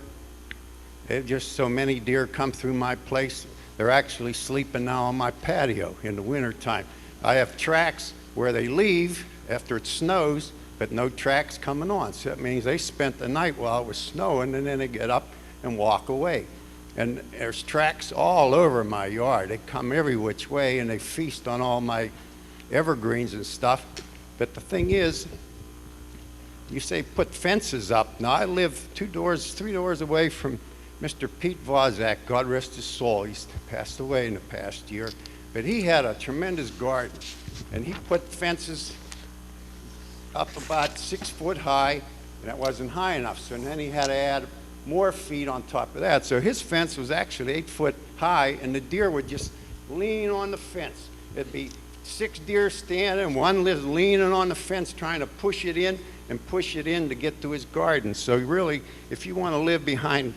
just so many deer come through my place. They're actually sleeping now on my patio in the wintertime. I have tracks where they leave after it snows, but no tracks coming on. So that means they spent the night while it was snowing, and then they get up and walk away. And there's tracks all over my yard. They come every which way, and they feast on all my evergreens and stuff. But the thing is, you say put fences up. Now, I live 3 doors away from Mr. Pete Vozak, God rest his soul. He's passed away in the past year. But he had a tremendous garden, and he put fences up about 6 foot high, and it wasn't high enough. So then he had to add more feet on top of that. So his fence was actually 8 foot high, and the deer would just lean on the fence. It'd be 6 deer standing, one is leaning on the fence trying to push it in and push it in to get to his garden. So really, if you want to live behind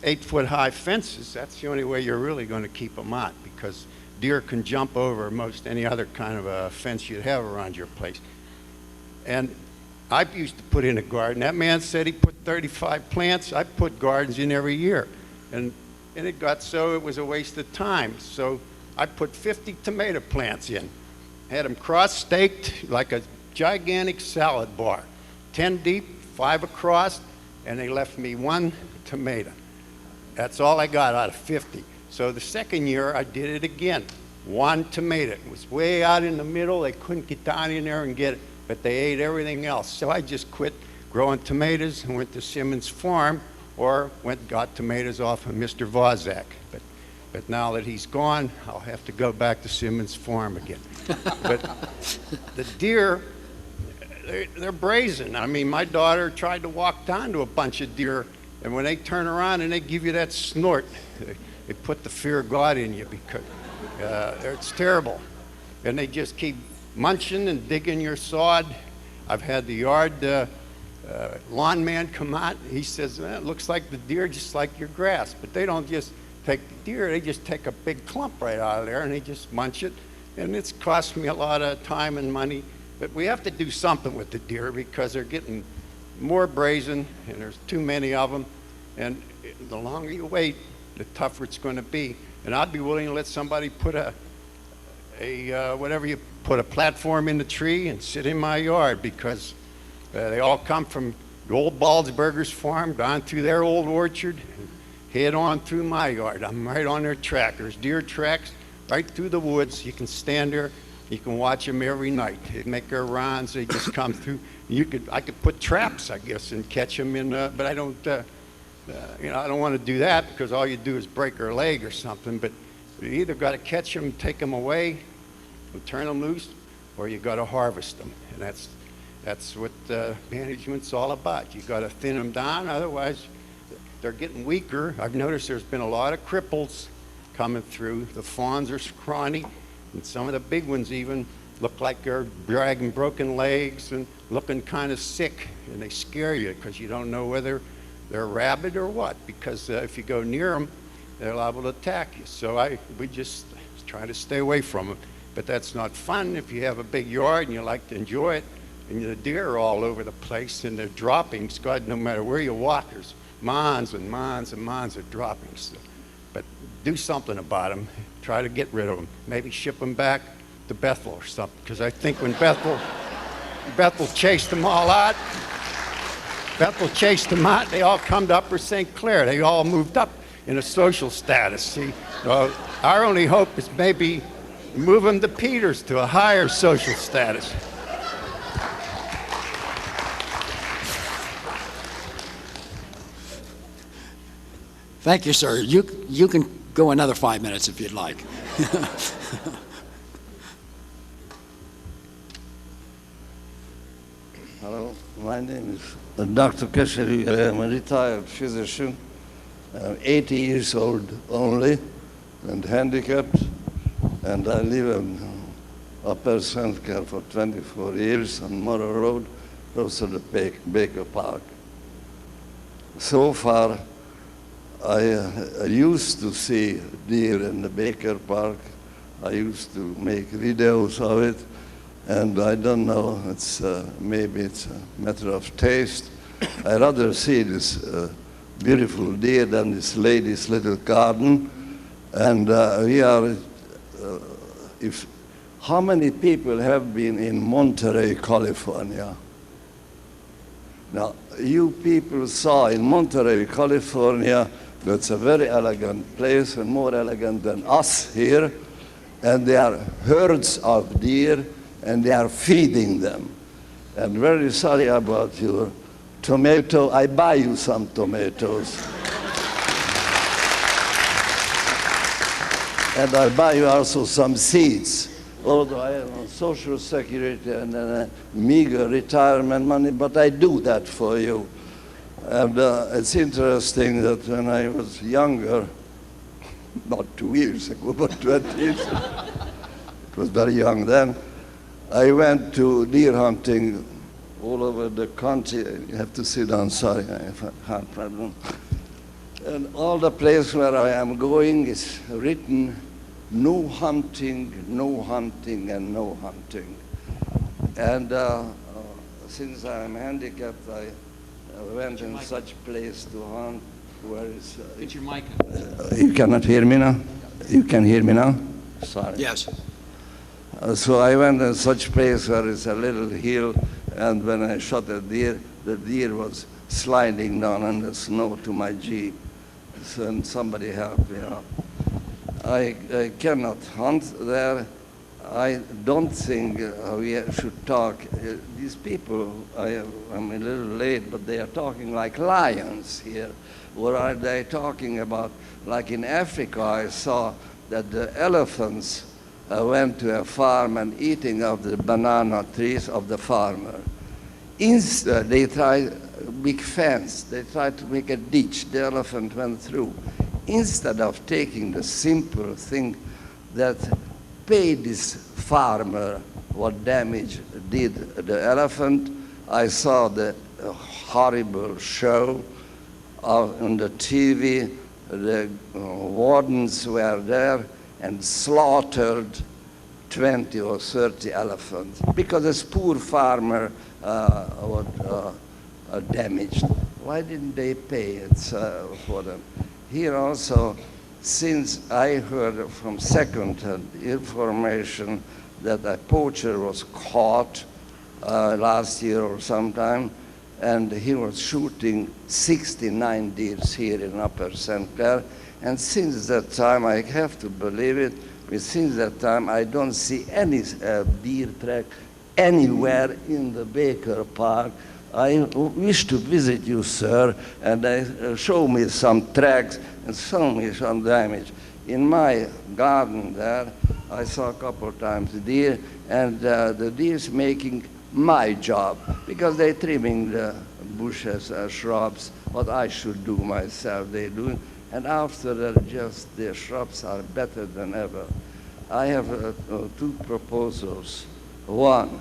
8-foot-high fences, that's the only way you're really going to keep them out, because deer can jump over most any other kind of a fence you'd have around your place. And I used to put in a garden. That man said he put 35 plants. I put gardens in every year. And it got so it was a waste of time. So I put 50 tomato plants in. Had them cross-staked like a gigantic salad bar. 10 deep, 5 across, and they left me 1 tomato. That's all I got out of 50. So the second year I did it again. 1 tomato. It was way out in the middle. They couldn't get down in there and get it, but they ate everything else. So I just quit growing tomatoes and went to Simmons Farm, or went and got tomatoes off of Mr. Vozak. But now that he's gone, I'll have to go back to Simmons Farm again. But the deer, they're brazen. I mean, my daughter tried to walk down to a bunch of deer, and when they turn around and they give you that snort, they put the fear of God in you, because it's terrible. And they just keep munching and digging your sod. I've had the yard lawn man come out. He says, it looks like the deer just like your grass. But they don't just take the deer, they just take a big clump right out of there and they just munch it. And it's cost me a lot of time and money. But we have to do something with the deer, because they're getting more brazen and there's too many of them. And the longer you wait, the tougher it's going to be. And I'd be willing to let somebody put a platform in the tree and sit in my yard, because they all come from the old Baldsberger's farm down through their old orchard and head on through my yard. I'm right on their track. There's deer tracks right through the woods. You can stand there. You can watch them every night. They make their rounds. They just come through. I could put traps, I guess, and catch them in. But I don't. I don't want to do that, because all you do is break her leg or something. But you either got to catch them, take them away, and turn them loose, or you got to harvest them. And that's what management's all about. You got to thin them down, otherwise they're getting weaker. I've noticed there's been a lot of cripples coming through. The fawns are scrawny, and some of the big ones even look like they're dragging broken legs and looking kind of sick, and they scare you because you don't know whether they're rabid or what, because if you go near them, they're liable to attack you. So we just try to stay away from them. But that's not fun if you have a big yard and you like to enjoy it, and the deer are all over the place and they're droppings. God, no matter where you walk, there's mounds and mounds and mounds of droppings. But do something about them. Try to get rid of them. Maybe ship them back to Bethel or something, because I think when Bethel chased them all out, they all come to Upper St. Clair. They all moved up in a social status. See, our only hope is maybe move them to Peters to a higher social status. Thank you, sir. You can go another 5 minutes if you'd like. Hello, my name is Dr. Keshari. I am a retired physician. I'm 80 years old only and handicapped, and I live in Upper St. Clair for 24 years on Morrow Road, close to the Baker Park. So far, I used to see deer in the Baker Park. I used to make videos of it, and I don't know, maybe it's a matter of taste. I rather see this beautiful deer than this lady's little garden. And how many people have been in Monterey, California? Now, you people saw in Monterey, California, that's a very elegant place, and more elegant than us here. And there are herds of deer, and they are feeding them. And very sorry about your tomato. I buy you some tomatoes. And I buy you also some seeds. Although I am on Social Security and a meager retirement money, but I do that for you. And it's interesting that when I was younger, not 2 years ago, but 20 years ago. It was very young then. I went to deer hunting all over the country. You have to sit down, sorry, I have a heart problem. And all the place where I am going is written, no hunting, no hunting, and no hunting. And since I am handicapped, I went in such place to hunt where it's... Get your mic. You cannot hear me now? You can hear me now? Sorry. Yes. So I went in such place where it's a little hill, and when I shot a deer, the deer was sliding down on the snow to my Jeep. So, and somebody helped me out. I cannot hunt there. I don't think we should talk. These people, I'm a little late, but they are talking like lions here. What are they talking about? Like in Africa, I saw that the elephants went to a farm and eating of the banana trees of the farmer. Instead, they tried a big fence. They tried to make a ditch. The elephant went through. Instead of taking the simple thing that pay this farmer what damage did the elephant, I saw the horrible show on the TV. The wardens were there and slaughtered 20 or 30 elephants because this poor farmer was damaged. Why didn't they pay it for them? Here also, since I heard from second-hand information that a poacher was caught last year or sometime, and he was shooting 69 deer here in Upper St. Clair. And since that time, I have to believe it, but since that time, I don't see any deer track anywhere in the Baker Park. I wish to visit you, sir, and show me some tracks and show me some damage. In my garden there, I saw a couple of times deer, and the deer is making my job because they're trimming the bushes, shrubs, what I should do myself, they do. And after that, just the shrubs are better than ever. I have two proposals. One,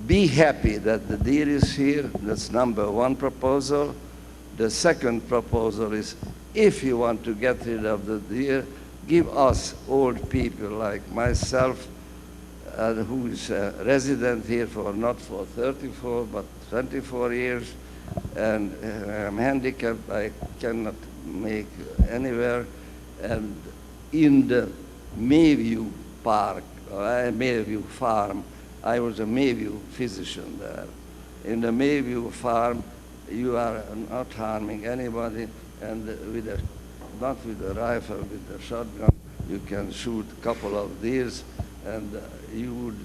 be happy that the deer is here. That's number one proposal. The second proposal is, if you want to get rid of the deer, give us old people like myself, who is a resident here for not for 34 but 24 years, and I'm handicapped. I cannot make anywhere. And in the Mayview Park, Mayview Farm, I was a Mayview physician there. In the Mayview Farm, you are not harming anybody, and not with a rifle, with a shotgun, you can shoot a couple of deers, and you would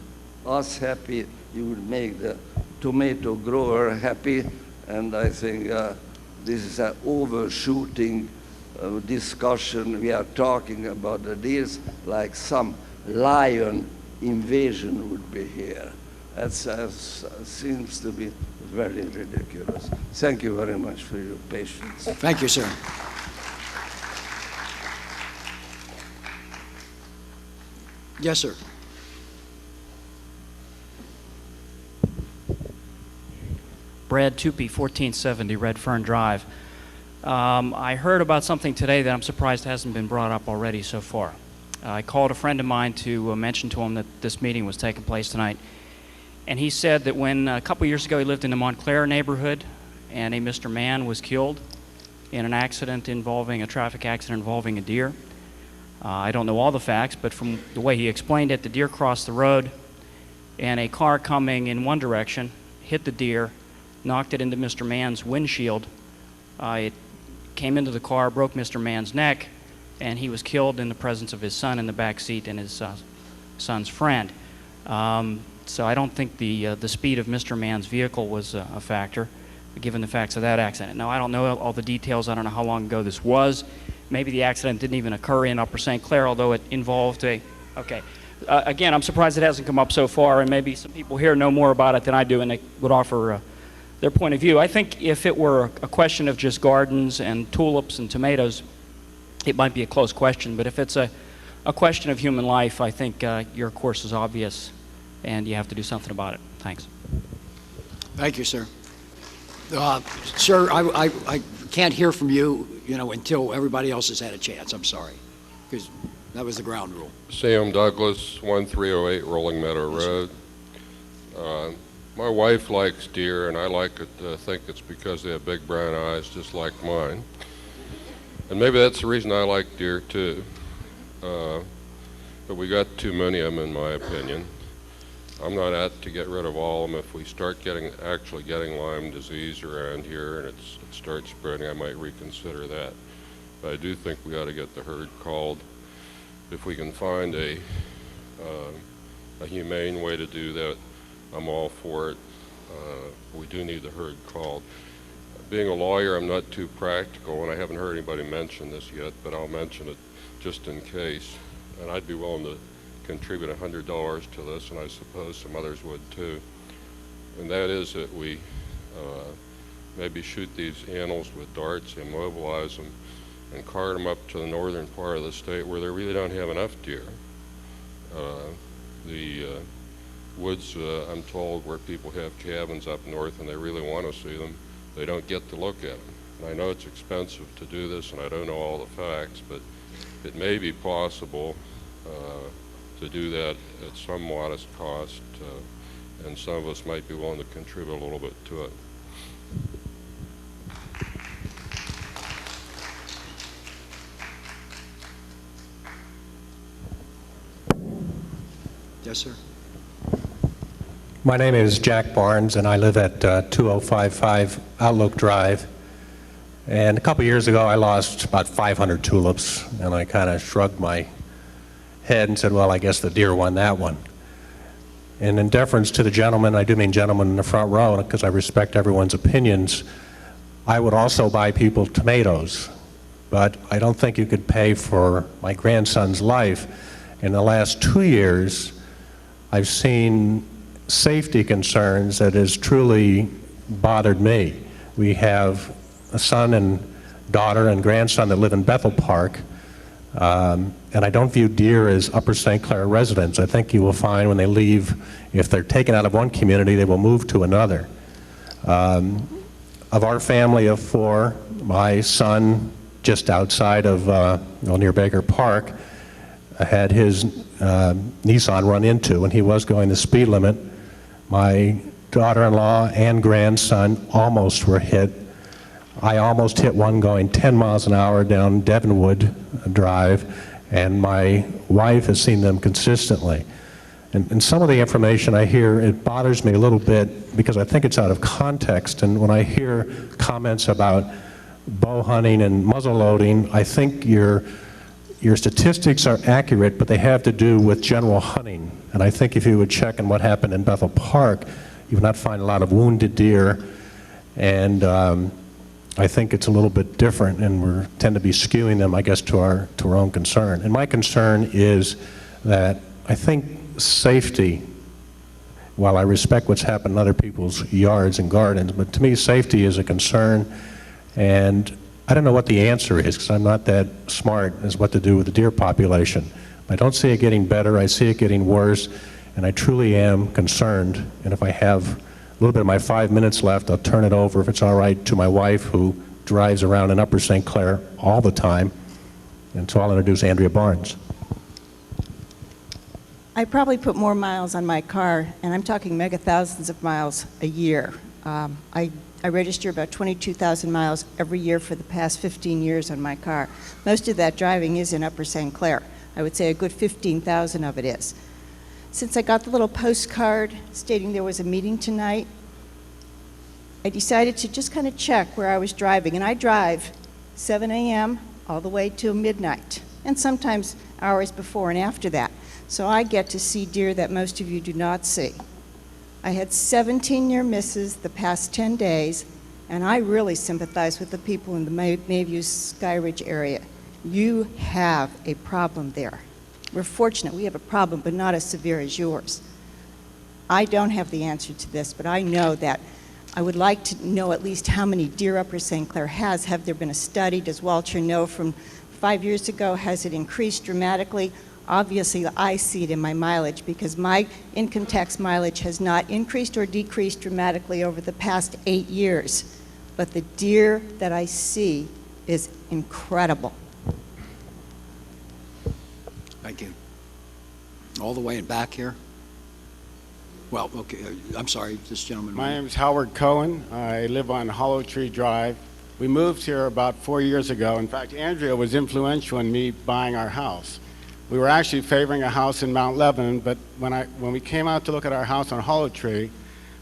us happy, you would make the tomato grower happy, and I think this is an overshooting discussion. We are talking about the deers like some lion invasion would be here. That seems to be very ridiculous. Thank you very much for your patience. Thank you, sir. Yes, sir. Brad Tupy, 1470 Red Fern Drive. I heard about something today that I'm surprised hasn't been brought up already so far. I called a friend of mine to mention to him that this meeting was taking place tonight, and he said that when a couple years ago he lived in the Montclair neighborhood and a Mr. Mann was killed in an accident involving a traffic accident involving a deer. I don't know all the facts, but from the way he explained it, the deer crossed the road and a car coming in one direction hit the deer, knocked it into Mr. Mann's windshield. It came into the car, broke Mr. Mann's neck, and he was killed in the presence of his son in the back seat and his son's friend. So I don't think the speed of Mr. Mann's vehicle was a factor, given the facts of that accident. Now, I don't know all the details. I don't know how long ago this was. Maybe the accident didn't even occur in Upper St. Clair, although it involved a... Okay. Again, I'm surprised it hasn't come up so far, and maybe some people here know more about it than I do, and they would offer their point of view. I think if it were a question of just gardens and tulips and tomatoes, it might be a close question, but if it's a question of human life, I think your course is obvious, and you have to do something about it. Thanks. Thank you, sir. Sir, I can't hear from you, until everybody else has had a chance. I'm sorry, because that was the ground rule. Sam Douglas, 1308 Rolling Meadow Road. My wife likes deer, and I like it. I think it's because they have big brown eyes, just like mine. And maybe that's the reason I like deer too. But we got too many of them, in my opinion. I'm not out to get rid of all of them. If we start actually getting Lyme disease around here and it starts spreading, I might reconsider that. But I do think we ought to get the herd called. If we can find a humane way to do that, I'm all for it. We do need the herd called. Being a lawyer, I'm not too practical, and I haven't heard anybody mention this yet, but I'll mention it just in case. And I'd be willing to contribute $100 to this, and I suppose some others would too. And that is that we maybe shoot these animals with darts, immobilize them, and cart them up to the northern part of the state where they really don't have enough deer. The woods, I'm told, where people have cabins up north and they really want to see them, they don't get to look at them. And I know it's expensive to do this, and I don't know all the facts, but it may be possible to do that at some modest cost, and some of us might be willing to contribute a little bit to it. Yes, sir. My name is Jack Barnes, and I live at 2055 Outlook Drive. And a couple years ago, I lost about 500 tulips, and I kind of shrugged my head and said, well, I guess the deer won that one. And in deference to the gentleman, I do mean gentleman in the front row, because I respect everyone's opinions, I would also buy people tomatoes. But I don't think you could pay for my grandson's life. In the last 2 years, I've seen safety concerns that has truly bothered me. We have a son and daughter and grandson that live in Bethel Park, and I don't view deer as Upper St. Clair residents. I think you will find when they leave, if they're taken out of one community, they will move to another. Of our family of 4, my son, just outside of, near Baker Park, had his Nissan run into, and he was going the speed limit. My daughter-in-law and grandson almost were hit. I almost hit one going 10 miles an hour down Devonwood Drive, and my wife has seen them consistently. And some of the information I hear, it bothers me a little bit because I think it's out of context. And when I hear comments about bow hunting and muzzle loading, I think your statistics are accurate, but they have to do with general hunting. And I think if you would check on what happened in Bethel Park, you would not find a lot of wounded deer. And I think it's a little bit different, and we tend to be skewing them, I guess, to our own concern. And my concern is that I think safety, while I respect what's happened in other people's yards and gardens, but to me safety is a concern, and I don't know what the answer is because I'm not that smart as what to do with the deer population. I don't see it getting better, I see it getting worse, and I truly am concerned. And if I have a little bit of my 5 minutes left, I'll turn it over, if it's all right, to my wife who drives around in Upper St. Clair all the time. And so I'll introduce Andrea Barnes. I probably put more miles on my car, and I'm talking mega thousands of miles a year. I register about 22,000 miles every year for the past 15 years on my car. Most of that driving is in Upper St. Clair. I would say a good 15,000 of it is. Since I got the little postcard stating there was a meeting tonight, I decided to just kind of check where I was driving. And I drive 7 a.m. all the way till midnight, and sometimes hours before and after that. So I get to see deer that most of you do not see. I had 17 near misses the past 10 days, and I really sympathize with the people in the Mayview Sky Ridge area. You have a problem there. We're fortunate we have a problem, but not as severe as yours. I don't have the answer to this, but I know that I would like to know at least how many deer Upper St. Clair has. Have there been a study? Does Walter know from 5 years ago? Has it increased dramatically? Obviously, I see it in my mileage because my income tax mileage has not increased or decreased dramatically over the past 8 years. But the deer that I see is incredible. Thank you. All the way in back here? Well, okay, I'm sorry, this gentleman. My name is Howard Cohen. I live on Hollow Tree Drive. We moved here about 4 years ago. In fact, Andrea was influential in me buying our house. We were actually favoring a house in Mount Lebanon, but when we came out to look at our house on Hollow Tree,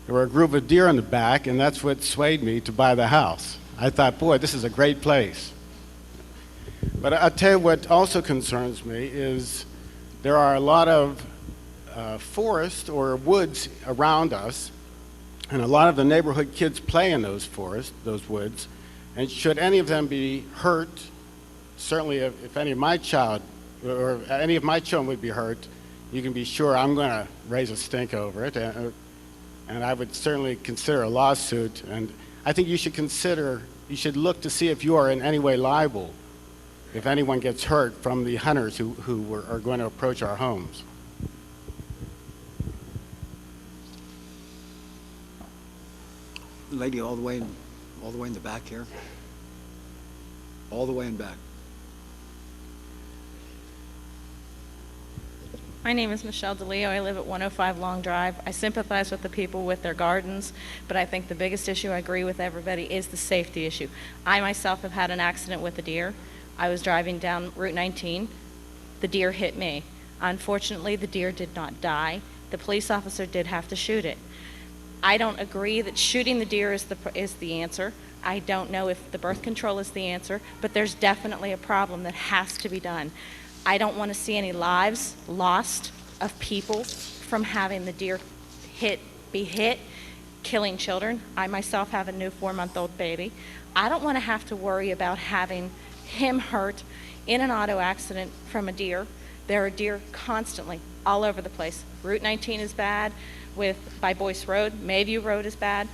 there were a group of deer in the back, and that's what swayed me to buy the house. I thought, boy, this is a great place. But I'll tell you what also concerns me is there are a lot of forest or woods around us, and a lot of the neighborhood kids play in those forests, those woods, and should any of them be hurt, certainly if any of my child or any of my children would be hurt, you can be sure I'm going to raise a stink over it, and I would certainly consider a lawsuit. And I think you should look to see if you are in any way liable if anyone gets hurt from the hunters who are going to approach our homes. Lady all the way in the back here. All the way in back. My name is Michelle DeLeo. I live at 105 Long Drive. I sympathize with the people with their gardens, but I think the biggest issue, I agree with everybody, is the safety issue. I myself have had an accident with a deer. I was driving down Route 19. The deer hit me. Unfortunately, the deer did not die. The police officer did have to shoot it. I don't agree that shooting the deer is the answer. I don't know if the birth control is the answer, but there's definitely a problem that has to be done. I don't want to see any lives lost of people from having the deer be hit, killing children. I myself have a new 4-month-old baby. I don't want to have to worry about having him hurt in an auto accident from a deer. There are deer constantly all over the place. Route 19 is bad by Boyce Road. Mayview Road is bad.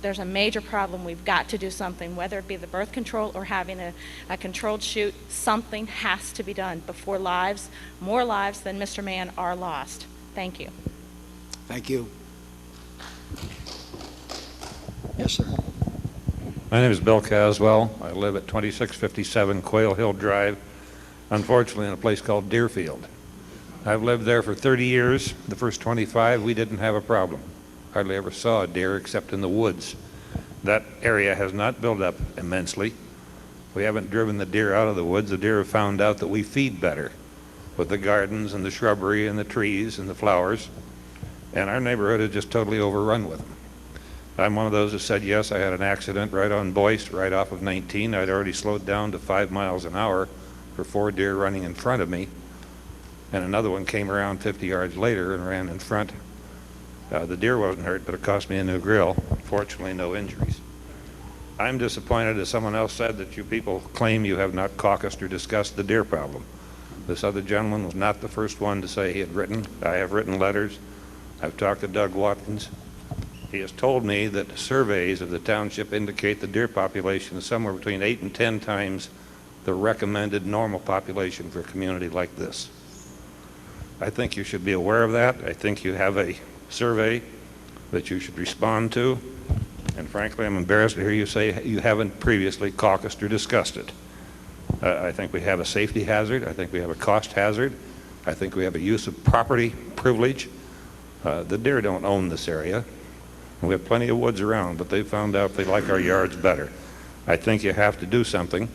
There's a major problem. We've got to do something, whether it be the birth control or having a controlled shoot. Something has to be done before more lives than Mr. Mann are lost. Thank you. Thank you. Yes, sir. My name is Bill Caswell. I live at 2657 Quail Hill Drive, unfortunately in a place called Deerfield. I've lived there for 30 years. The first 25, we didn't have a problem. Hardly ever saw a deer except in the woods. That area has not built up immensely. We haven't driven the deer out of the woods. The deer have found out that we feed better with the gardens and the shrubbery and the trees and the flowers, and our neighborhood is just totally overrun with them. I'm one of those who said, yes, I had an accident right on Boyce, right off of 19. I'd already slowed down to 5 miles an hour for 4 deer running in front of me, and another one came around 50 yards later and ran in front. The deer wasn't hurt, but it cost me a new grill. Fortunately, no injuries. I'm disappointed, as someone else said, that you people claim you have not caucused or discussed the deer problem. This other gentleman was not the first one to say he had written. I have written letters. I've talked to Doug Watkins. He has told me that surveys of the township indicate the deer population is somewhere between 8 and 10 times the recommended normal population for a community like this. I think you should be aware of that. I think you have a survey that you should respond to, and frankly I'm embarrassed to hear you say you haven't previously caucused or discussed it. I think we have a safety hazard. I think we have a cost hazard. I think we have a use of property privilege. The deer don't own this area. We have plenty of woods around, but they found out they like our yards better. I think you have to do something,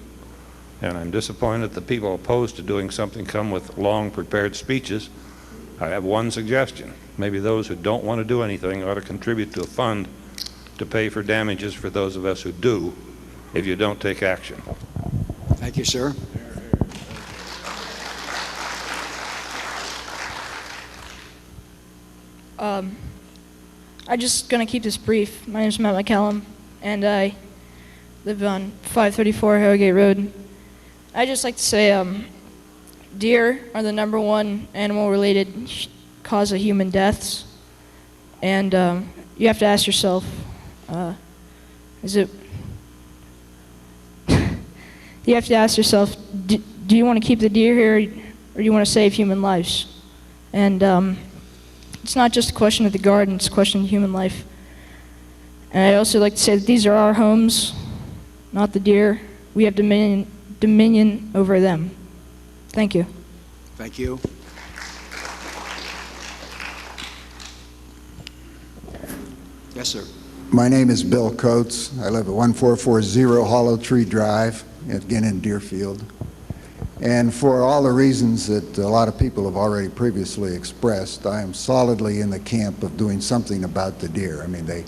and I'm disappointed that the people opposed to doing something come with long prepared speeches. I have one suggestion. Maybe those who don't want to do anything ought to contribute to a fund to pay for damages for those of us who do if you don't take action. Thank you, sir. I'm just going to keep this brief. My name is Matt McCallum, and I live on 534 Harrogate Road. I just like to say deer are the #1 animal-related cause of human deaths, and you have to ask yourself, is it you have to ask yourself, do you want to keep the deer here, or do you want to save human lives? And it's not just a question of the garden, it's a question of human life. And I also like to say that these are our homes, not the deer. We have dominion over them. Thank you. Thank you. Yes, sir. My name is Bill Coates. I live at 1440 Hollow Tree Drive, again in Deerfield. And for all the reasons that a lot of people have already previously expressed, I am solidly in the camp of doing something about the deer. I mean, they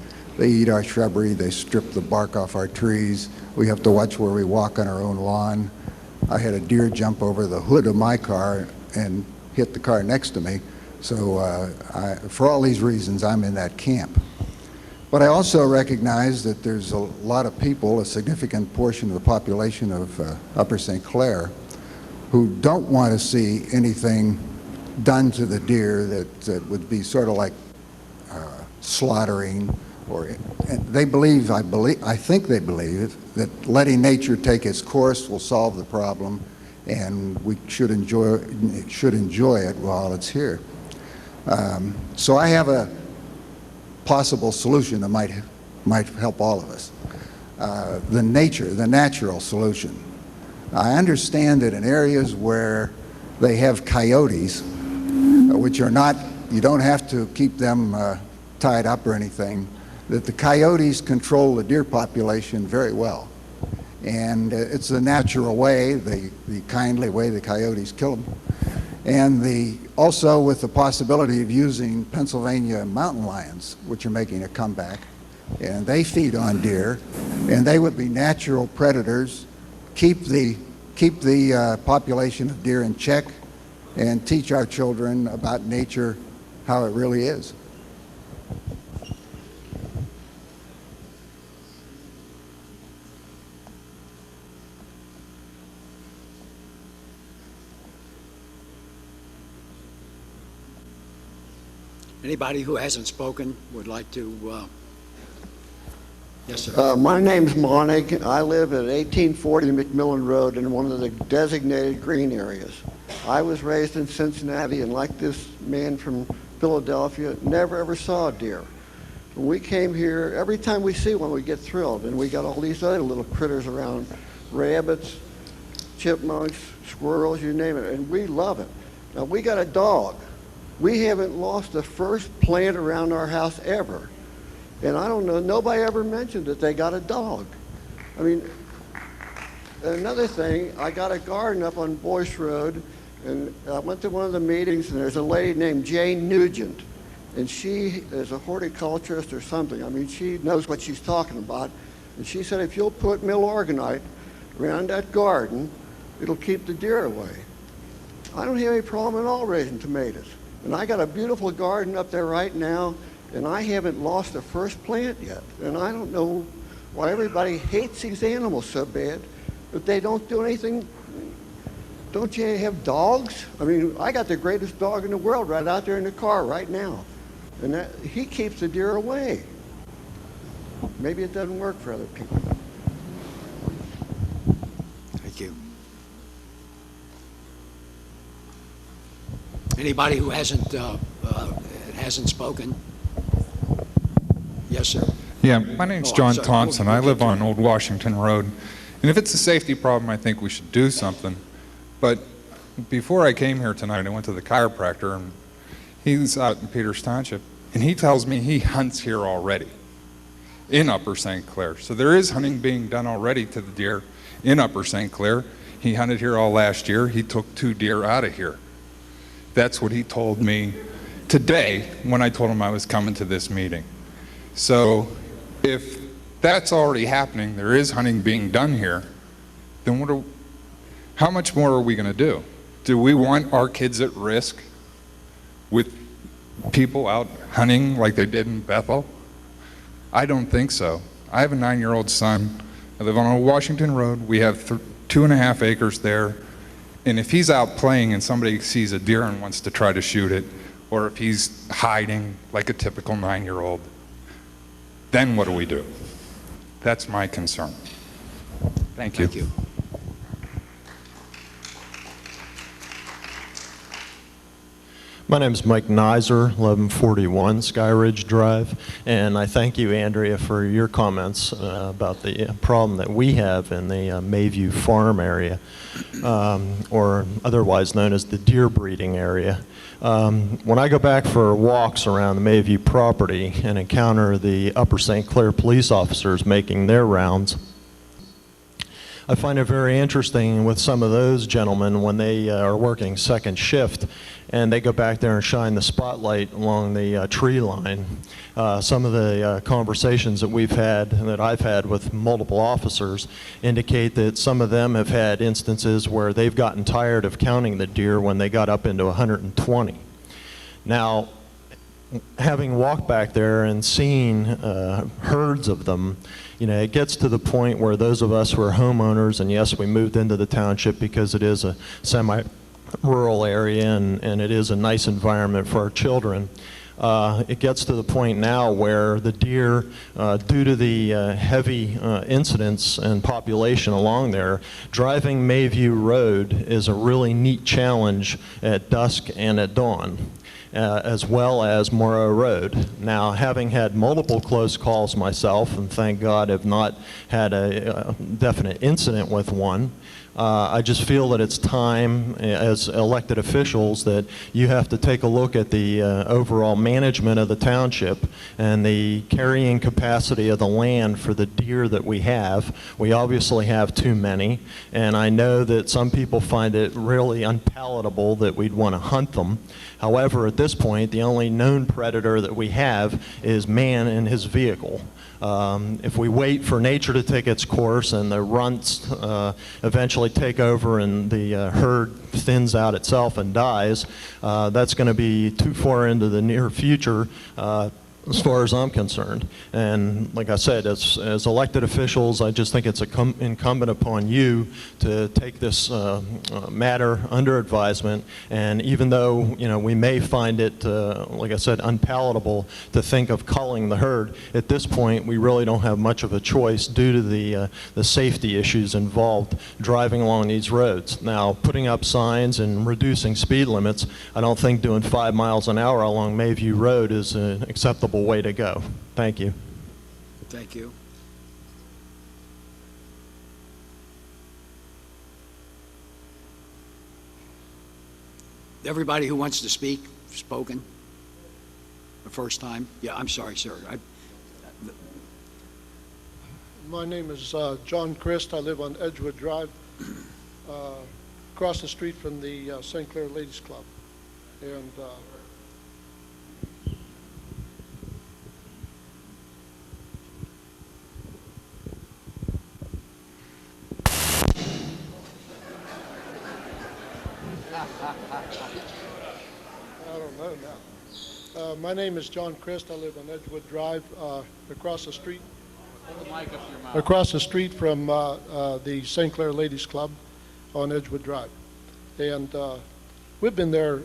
eat our shrubbery, they strip the bark off our trees, we have to watch where we walk on our own lawn. I had a deer jump over the hood of my car and hit the car next to me. So for all these reasons, I'm in that camp. But I also recognize that there's a lot of people, a significant portion of the population of Upper St. Clair, who don't want to see anything done to the deer that would be sort of like slaughtering, or they believe, I think they believe that letting nature take its course will solve the problem, and we should enjoy it while it's here. So I have a possible solution that might help all of us. The natural solution. I understand that in areas where they have coyotes, which are not, you don't have to keep them tied up or anything, that the coyotes control the deer population very well. And it's the natural way, the kindly way the coyotes kill them. And also with the possibility of using Pennsylvania mountain lions, which are making a comeback, and they feed on deer, and they would be natural predators, keep the population of deer in check, and teach our children about nature, how it really is. Anybody who hasn't spoken would like to, yes, sir. My name's Monig. I live at 1840 McMillan Road in one of the designated green areas. I was raised in Cincinnati, and like this man from Philadelphia, never ever saw a deer. When we came here, every time we see one, we get thrilled, and we got all these other little critters around, rabbits, chipmunks, squirrels, you name it, and we love it. Now, we got a dog. We haven't lost the first plant around our house ever. And I don't know, nobody ever mentioned that they got a dog. I mean, another thing, I got a garden up on Boyce Road, and I went to one of the meetings, and there's a lady named Jane Nugent, and she is a horticulturist or something. I mean, she knows what she's talking about. And she said, if you'll put milorganite around that garden, it'll keep the deer away. I don't have any problem at all raising tomatoes. And I got a beautiful garden up there right now, and I haven't lost the first plant yet. And I don't know why everybody hates these animals so bad, but they don't do anything. Don't you have dogs? I mean, I got the greatest dog in the world right out there in the car right now. And he keeps the deer away. Maybe it doesn't work for other people. Thank you. Anybody who hasn't spoken? Yes, sir. Yeah, my name's John Thompson. I live on Old Washington Road. And if it's a safety problem, I think we should do something. But before I came here tonight, I went to the chiropractor, and he's out in Peters Township, and he tells me he hunts here already in Upper St. Clair. So there is hunting being done already to the deer in Upper St. Clair. He hunted here all last year. He took 2 deer out of here. That's what he told me today when I told him I was coming to this meeting. So if that's already happening, there is hunting being done here, then how much more are we going to do? Do we want our kids at risk with people out hunting like they did in Bethel? I don't think so. I have a 9-year-old son. I live on Old Washington Road. We have 2.5 acres there. And if he's out playing and somebody sees a deer and wants to try to shoot it, or if he's hiding like a typical 9-year-old, then what do we do? That's my concern. Thank you. Thank you. My name is Mike Nizer, 1141 Sky Ridge Drive, and I thank you, Andrea, for your comments about the problem that we have in the Mayview Farm area, or otherwise known as the deer breeding area. When I go back for walks around the Mayview property and encounter the Upper St. Clair police officers making their rounds, I find it very interesting with some of those gentlemen when they are working second shift and they go back there and shine the spotlight along the tree line. Some of the conversations that we've had, that I've had with multiple officers, indicate that some of them have had instances where they've gotten tired of counting the deer when they got up into 120. Now, having walked back there and seen herds of them, you know, it gets to the point where those of us who are homeowners, and yes, we moved into the township because it is a semi-rural area and it is a nice environment for our children. It gets to the point now where the deer, due to the heavy incidence and population along there, driving Mayview Road is a really neat challenge at dusk and at dawn. As well as Morrow Road. Now, having had multiple close calls myself, and thank God have not had a definite incident with one, I just feel that it's time as elected officials that you have to take a look at the overall management of the township and the carrying capacity of the land for the deer that we have. We obviously have too many, and I know that some people find it really unpalatable that we'd want to hunt them. However, at this point, the only known predator that we have is man and his vehicle. If we wait for nature to take its course and the runts eventually take over and the herd thins out itself and dies, that's going to be too far into the near future as far as I'm concerned. And like I said, as elected officials, I just think it's incumbent upon you to take this matter under advisement. And even though, you know, we may find it, like I said, unpalatable to think of culling the herd, at this point we really don't have much of a choice due to the safety issues involved driving along these roads. Now, putting up signs and reducing speed limits, I don't think doing 5 miles an hour along Mayview Road is an acceptable way to go. Thank you. Thank you. Everybody who wants to speak, spoken the first time? Yeah, I'm sorry, sir. My name is John Christ. I live on Edgewood Drive, across the street from the St. Clair Ladies Club. And I don't know now. My name is John Christ. I live on Edgewood Drive, across the street. Hold the mic up to your mouth. Across the street from the St. Clair Ladies Club on Edgewood Drive. And we've been there.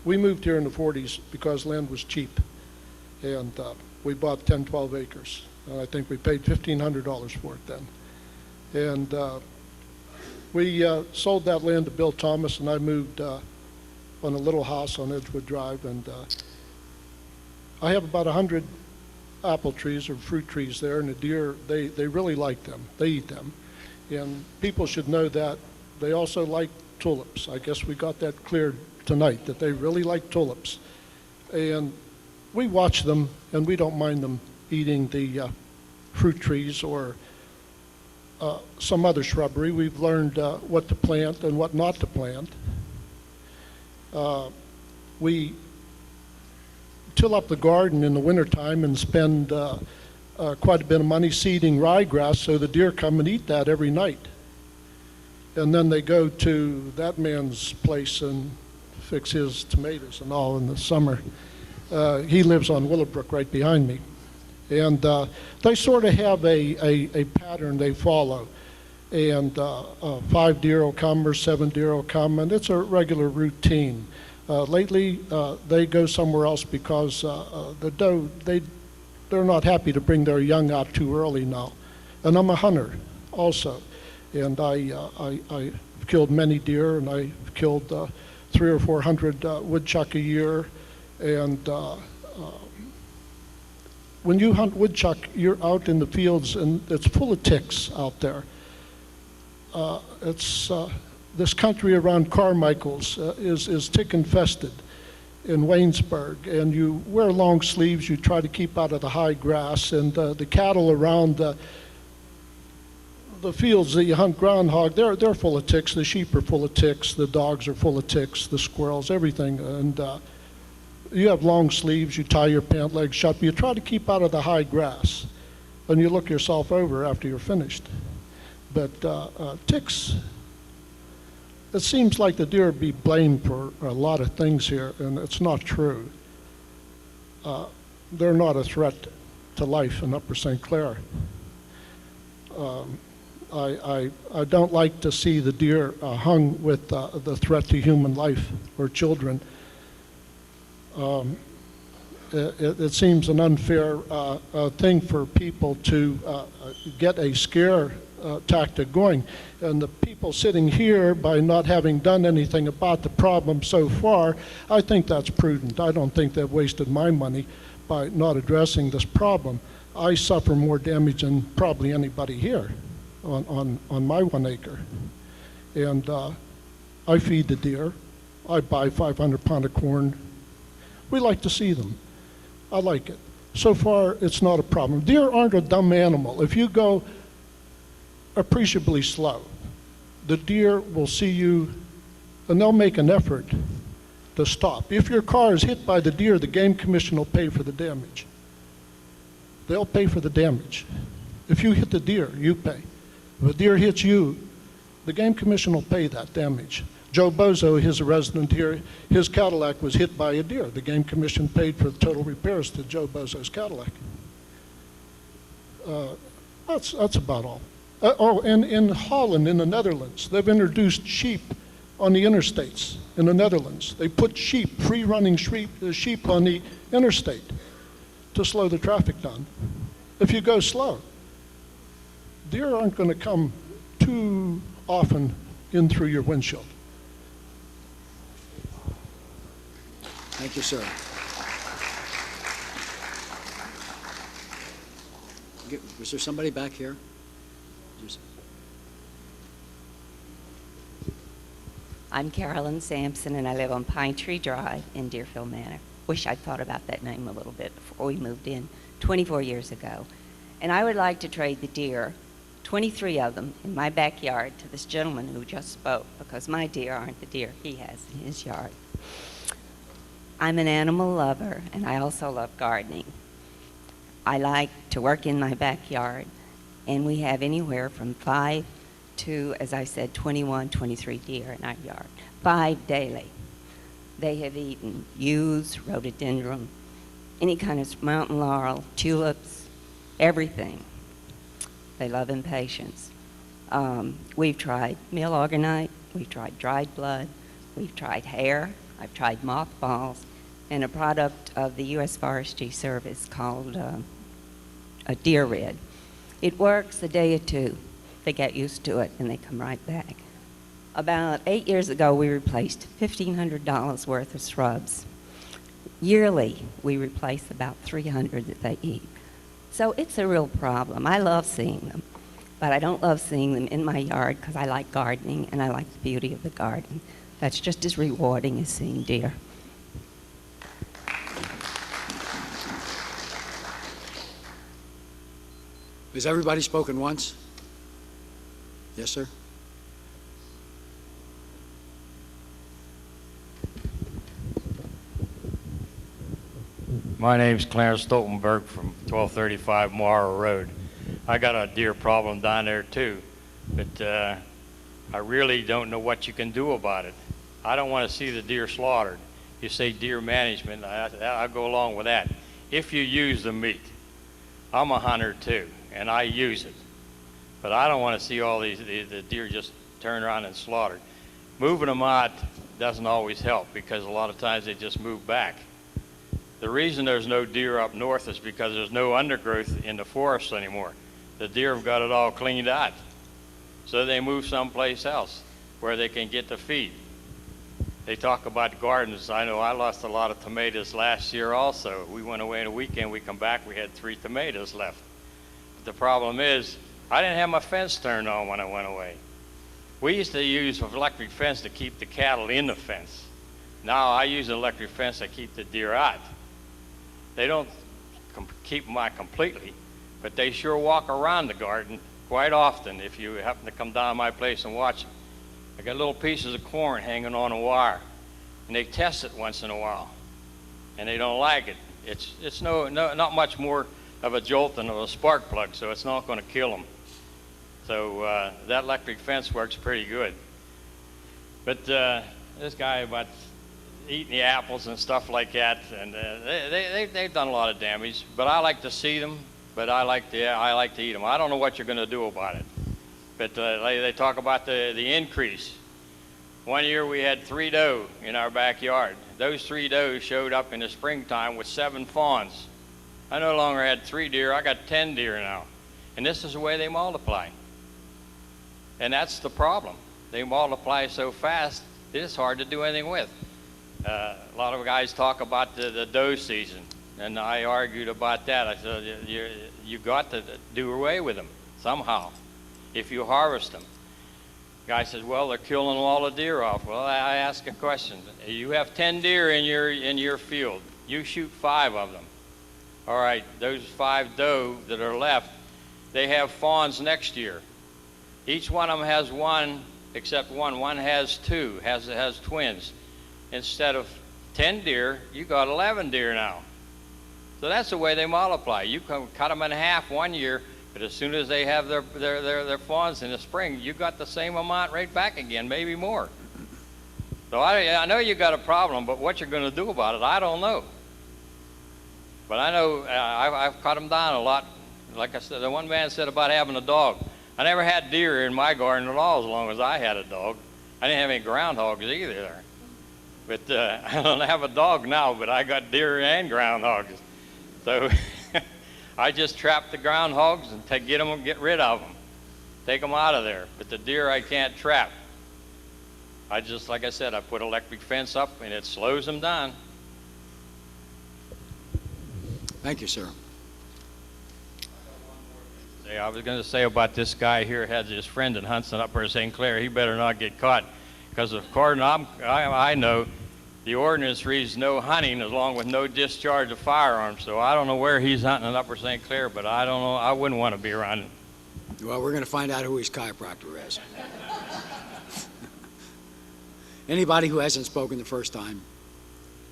We moved here in the 40s because land was cheap. And we bought 10, 12 acres. And I think we paid $1,500 for it then. And we sold that land to Bill Thomas, and I moved on a little house on Edgewood Drive. And I have about 100 apple trees or fruit trees there, and the deer, they really like them. They eat them. And people should know that they also like tulips. I guess we got that cleared tonight, that they really like tulips. And we watch them, and we don't mind them eating the fruit trees or some other shrubbery. We've learned what to plant and what not to plant. We till up the garden in the wintertime and spend quite a bit of money seeding ryegrass, so the deer come and eat that every night. And then they go to that man's place and fix his tomatoes and all in the summer. He lives on Willowbrook right behind me. And they sort of have a pattern they follow. And 5 deer will come or 7 deer will come, and it's a regular routine. Lately, they go somewhere else because the doe, they're not happy to bring their young out too early now. And I'm a hunter also. And I killed many deer, and I killed 300 or 400 woodchuck a year, and when you hunt woodchuck, you're out in the fields and it's full of ticks out there. This country around Carmichael's is tick infested in Waynesburg, and you wear long sleeves, you try to keep out of the high grass, and the cattle around the fields that you hunt groundhog, they're full of ticks. The sheep are full of ticks, the dogs are full of ticks, the squirrels, everything. And you have long sleeves, you tie your pant legs shut, but you try to keep out of the high grass, and you look yourself over after you're finished. But ticks, it seems like the deer be blamed for a lot of things here, and it's not true. They're not a threat to life in Upper St. Clair. I don't like to see the deer hung with the threat to human life or children. It seems an unfair thing for people to get a scare tactic going. And the people sitting here, by not having done anything about the problem so far, I think that's prudent. I don't think they've wasted my money by not addressing this problem. I suffer more damage than probably anybody here on my 1 acre. And I feed the deer. I buy 500 pound of corn. We like to see them. I like it. So far, it's not a problem. Deer aren't a dumb animal. If you go appreciably slow, the deer will see you, and they'll make an effort to stop. If your car is hit by the deer, the Game Commission will pay for the damage. They'll pay for the damage. If you hit the deer, you pay. If a deer hits you, the Game Commission will pay that damage. Joe Bozo, he's a resident here, his Cadillac was hit by a deer. The Game Commission paid for the total repairs to Joe Bozo's Cadillac. That's about all. And in Holland, in the Netherlands, they've introduced sheep on the interstates in the Netherlands. They put sheep, free-running sheep on the interstate to slow the traffic down. If you go slow, deer aren't going to come too often in through your windshield. Thank you, sir. Was there somebody back here? I'm Carolyn Sampson, and I live on Pine Tree Drive in Deerfield Manor. Wish I'd thought about that name a little bit before we moved in 24 years ago. And I would like to trade the deer, 23 of them, in my backyard to this gentleman who just spoke, because my deer aren't the deer he has in his yard. I'm an animal lover, and I also love gardening. I like to work in my backyard, and we have anywhere from 5 to, as I said, 21, 23 deer in our yard, 5 daily. They have eaten yews, rhododendron, any kind of mountain laurel, tulips, everything. They love impatiens. We've tried meal organite, we've tried dried blood, we've tried hair, I've tried mothballs, and a product of the U.S. Forestry Service called a deer red. It works a day or two. They get used to it and they come right back. About 8 years ago, we replaced $1,500 worth of shrubs. Yearly, we replace about 300 that they eat. So it's a real problem. I love seeing them, but I don't love seeing them in my yard because I like gardening and I like the beauty of the garden. That's just as rewarding as seeing deer. Has everybody spoken once? Yes, sir. My name's Clarence Stoltenberg from 1235 Morrow Road. I got a deer problem down there too, but I really don't know what you can do about it. I don't want to see the deer slaughtered. You say deer management, I'll go along with that. If you use the meat, I'm a hunter too, and I use it. But I don't want to see all the deer just turn around and slaughtered. Moving them out doesn't always help because a lot of times they just move back. The reason there's no deer up north is because there's no undergrowth in the forest anymore. The deer have got it all cleaned out. So they move someplace else where they can get the feed. They talk about gardens. I know I lost a lot of tomatoes last year also. We went away in a weekend, we come back, we had 3 tomatoes left. But the problem is, I didn't have my fence turned on when I went away. We used to use an electric fence to keep the cattle in the fence. Now I use an electric fence to keep the deer out. They don't keep them out completely, but they sure walk around the garden quite often if you happen to come down to my place and watch them. I got little pieces of corn hanging on a wire, and they test it once in a while, and they don't like it. It's not much more of a jolt than of a spark plug, so it's not going to kill them. So that electric fence works pretty good. But this guy about eating the apples and stuff like that, and they've done a lot of damage. But I like to see them, but I like to eat them. I don't know what you're going to do about it. But they talk about the increase. One year we had 3 doe in our backyard. Those 3 doe showed up in the springtime with 7 fawns. I no longer had 3 deer, I got 10 deer now. And this is the way they multiply. And that's the problem. They multiply so fast, it's hard to do anything with. A lot of guys talk about the doe season, and I argued about that. I said, you got to do away with them somehow if you harvest them. Guy says, well, they're killing all the deer off. Well, I ask a question. You have 10 deer in your field. You shoot 5 of them. All right, those 5 doe that are left, they have fawns next year. Each one of them has 1, except one. One has 2, has twins. Instead of 10 deer, you got 11 deer now. So that's the way they multiply. You can cut them in half one year, but as soon as they have their fawns in the spring, you got the same amount right back again, maybe more. So I know you got a problem, but what you're going to do about it, I don't know. But I know I've cut them down a lot. Like I said, the one man said about having a dog. I never had deer in my garden at all as long as I had a dog. I didn't have any groundhogs either there. But I don't have a dog now, but I got deer and groundhogs. So I just trap the groundhogs and get rid of them. Take them out of there. But the deer I can't trap. Like I said, I put an electric fence up and it slows them down. Thank you, sir. I was going to say about this guy here has his friend in hunts up in St. Clair. He better not get caught, because according to I know, the ordinance reads no hunting along with no discharge of firearms. So I don't know where he's hunting in Upper St. Clair, but I don't know. I wouldn't want to be around him. Well, we're going to find out who his chiropractor is. Anybody who hasn't spoken the first time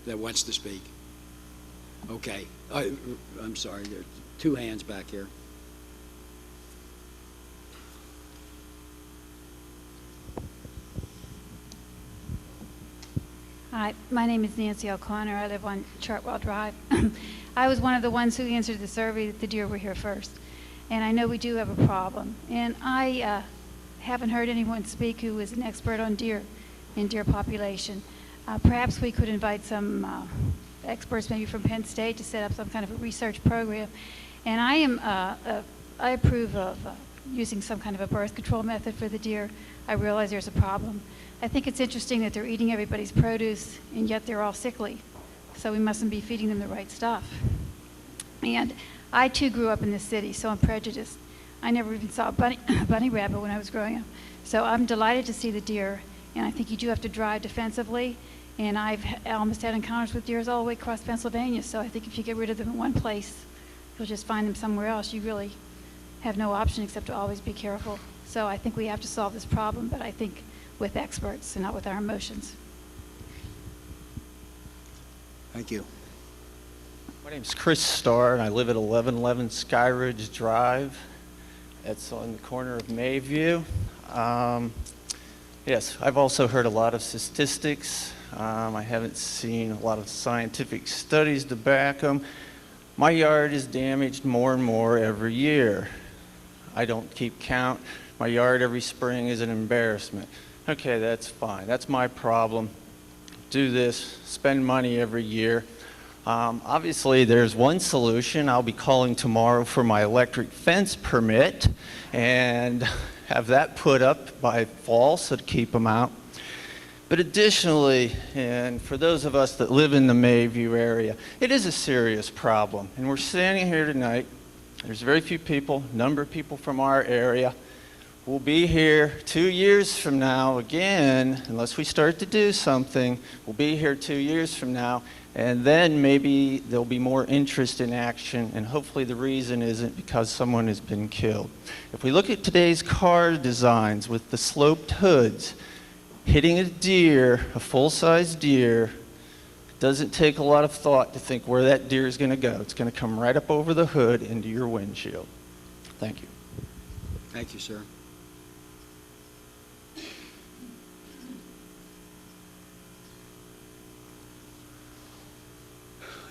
that wants to speak? Okay. I'm sorry. There are 2 hands back here. Hi, my name is Nancy O'Connor. I live on Chartwell Drive. I was one of the ones who answered the survey that the deer were here first. And I know we do have a problem. And I haven't heard anyone speak who is an expert on deer and deer population. Perhaps we could invite some experts, maybe from Penn State, to set up some kind of a research program. And I approve of using some kind of a birth control method for the deer. I realize there's a problem. I think it's interesting that they're eating everybody's produce, and yet they're all sickly. So we mustn't be feeding them the right stuff. And I, too, grew up in this city, so I'm prejudiced. I never even saw a bunny rabbit when I was growing up. So I'm delighted to see the deer, and I think you do have to drive defensively. And I've almost had encounters with deers all the way across Pennsylvania, so I think if you get rid of them in one place, you'll just find them somewhere else. You really have no option except to always be careful. So I think we have to solve this problem, but I think with experts and not with our emotions. Thank you. My name's Chris Starr, and I live at 1111 Sky Ridge Drive. It's on the corner of Mayview. Yes, I've also heard a lot of statistics. I haven't seen a lot of scientific studies to back them. My yard is damaged more and more every year. I don't keep count. My yard every spring is an embarrassment. Okay, that's fine. That's my problem. Do this, spend money every year. Obviously, there's one solution. I'll be calling tomorrow for my electric fence permit and have that put up by fall so to keep them out. But additionally, and for those of us that live in the Mayview area, it is a serious problem. And we're standing here tonight. There's very few people, number of people from our area. We'll be here 2 years from now again, unless we start to do something. We'll be here 2 years from now, and then maybe there'll be more interest in action, and hopefully the reason isn't because someone has been killed. If we look at today's car designs with the sloped hoods, hitting a deer, a full-size deer, doesn't take a lot of thought to think where that deer is going to go. It's going to come right up over the hood into your windshield. Thank you. Thank you, sir.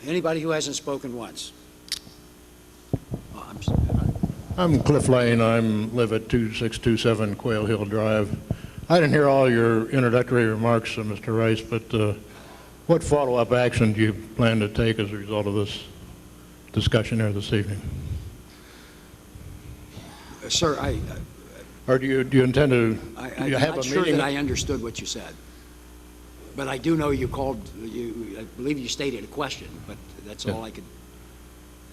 Anybody who hasn't spoken once? Oh, I'm Cliff Lane. I live at 2627 Quail Hill Drive. I didn't hear all your introductory remarks, Mr. Rice, but what follow-up action do you plan to take as a result of this discussion here this evening? Sir, or do you intend to I'm have not a meeting? sure that I understood what you said. But I do know you called, I believe you stated a question, but that's all I could.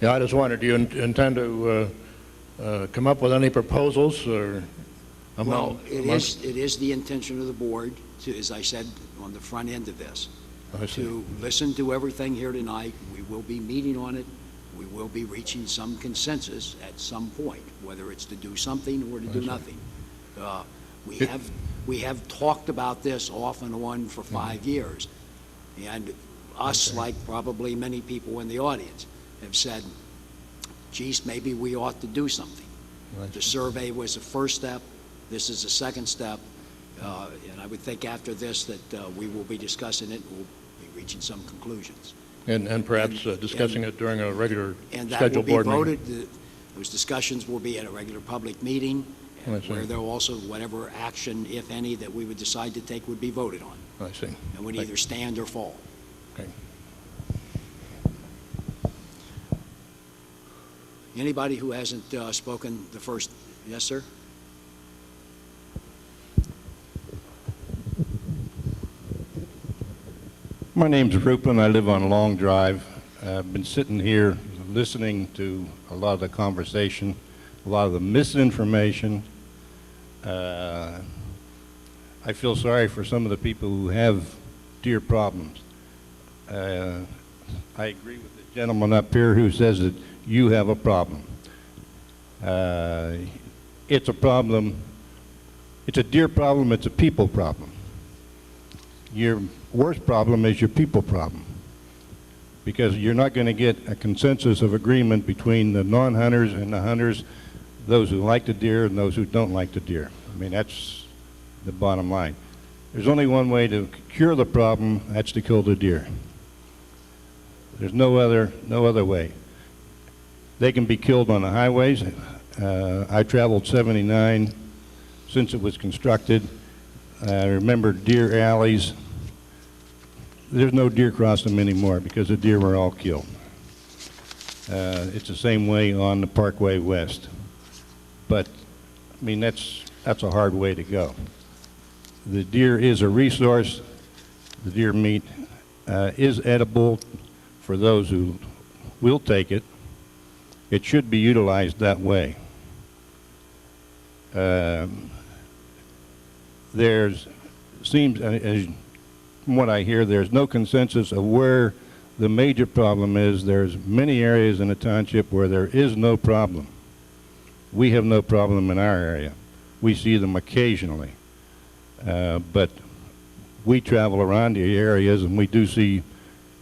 Yeah, I just wondered, do you intend to come up with any proposals or? Well, it is the intention of the board to, as I said on the front end of this, to listen to everything here tonight. We will be meeting on it. We will be reaching some consensus at some point, whether it's to do something or to do nothing. We have talked about this off and on for 5 years, and us, like probably many people in the audience, have said, geez, maybe we ought to do something. The survey was the first step. This is the second step, and I would think after this that we will be discussing it and we'll be reaching some conclusions. And perhaps discussing it during a regular and that scheduled will be board meeting. voted. Those discussions will be at a regular public meeting, where there will also, whatever action, if any, that we would decide to take would be voted on. I see. And would either stand or fall. Okay. Anybody who hasn't spoken the first, yes, sir? My name's Rupin. I live on Long Drive. I've been sitting here listening to a lot of the conversation, a lot of the misinformation. I feel sorry for some of the people who have deer problems. I agree with the gentleman up here who says that you have a problem. It's a problem. It's a deer problem. It's a people problem. Your worst problem is your people problem, because you're not going to get a consensus of agreement between the non-hunters and the hunters, those who like the deer and those who don't like the deer. I mean, that's the bottom line. There's only one way to cure the problem, that's to kill the deer. There's no other way. They can be killed on the highways. I traveled 79 since it was constructed. I remember deer alleys. There's no deer cross them anymore because the deer were all killed. It's the same way on the Parkway West. But, I mean, that's a hard way to go. The deer is a resource. The deer meat is edible for those who will take it. It should be utilized that way. Seems, as from what I hear, there's no consensus of where the major problem is. There's many areas in the township where there is no problem. We have no problem in our area. We see them occasionally. But we travel around the areas and we do see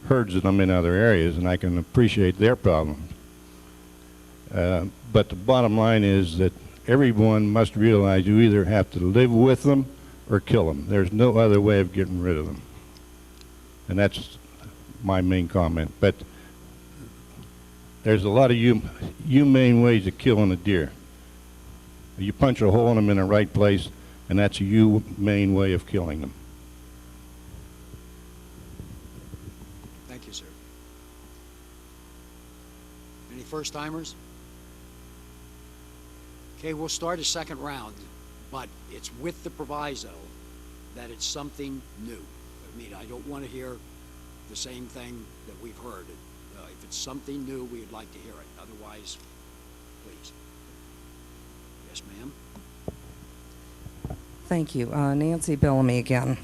herds of them in other areas, and I can appreciate their problems. But the bottom line is that everyone must realize you either have to live with them or kill them. There's no other way of getting rid of them. And that's my main comment. But there's a lot of humane ways of killing a deer. You punch a hole in them in the right place, and that's a humane way of killing them. Thank you, sir. Any first-timers? Okay, we'll start a second round, but it's with the proviso that it's something new. I mean, I don't want to hear the same thing that we've heard. If it's something new, we would like to hear it. Otherwise, please. Yes, ma'am? Thank you. Nancy Bellamy again.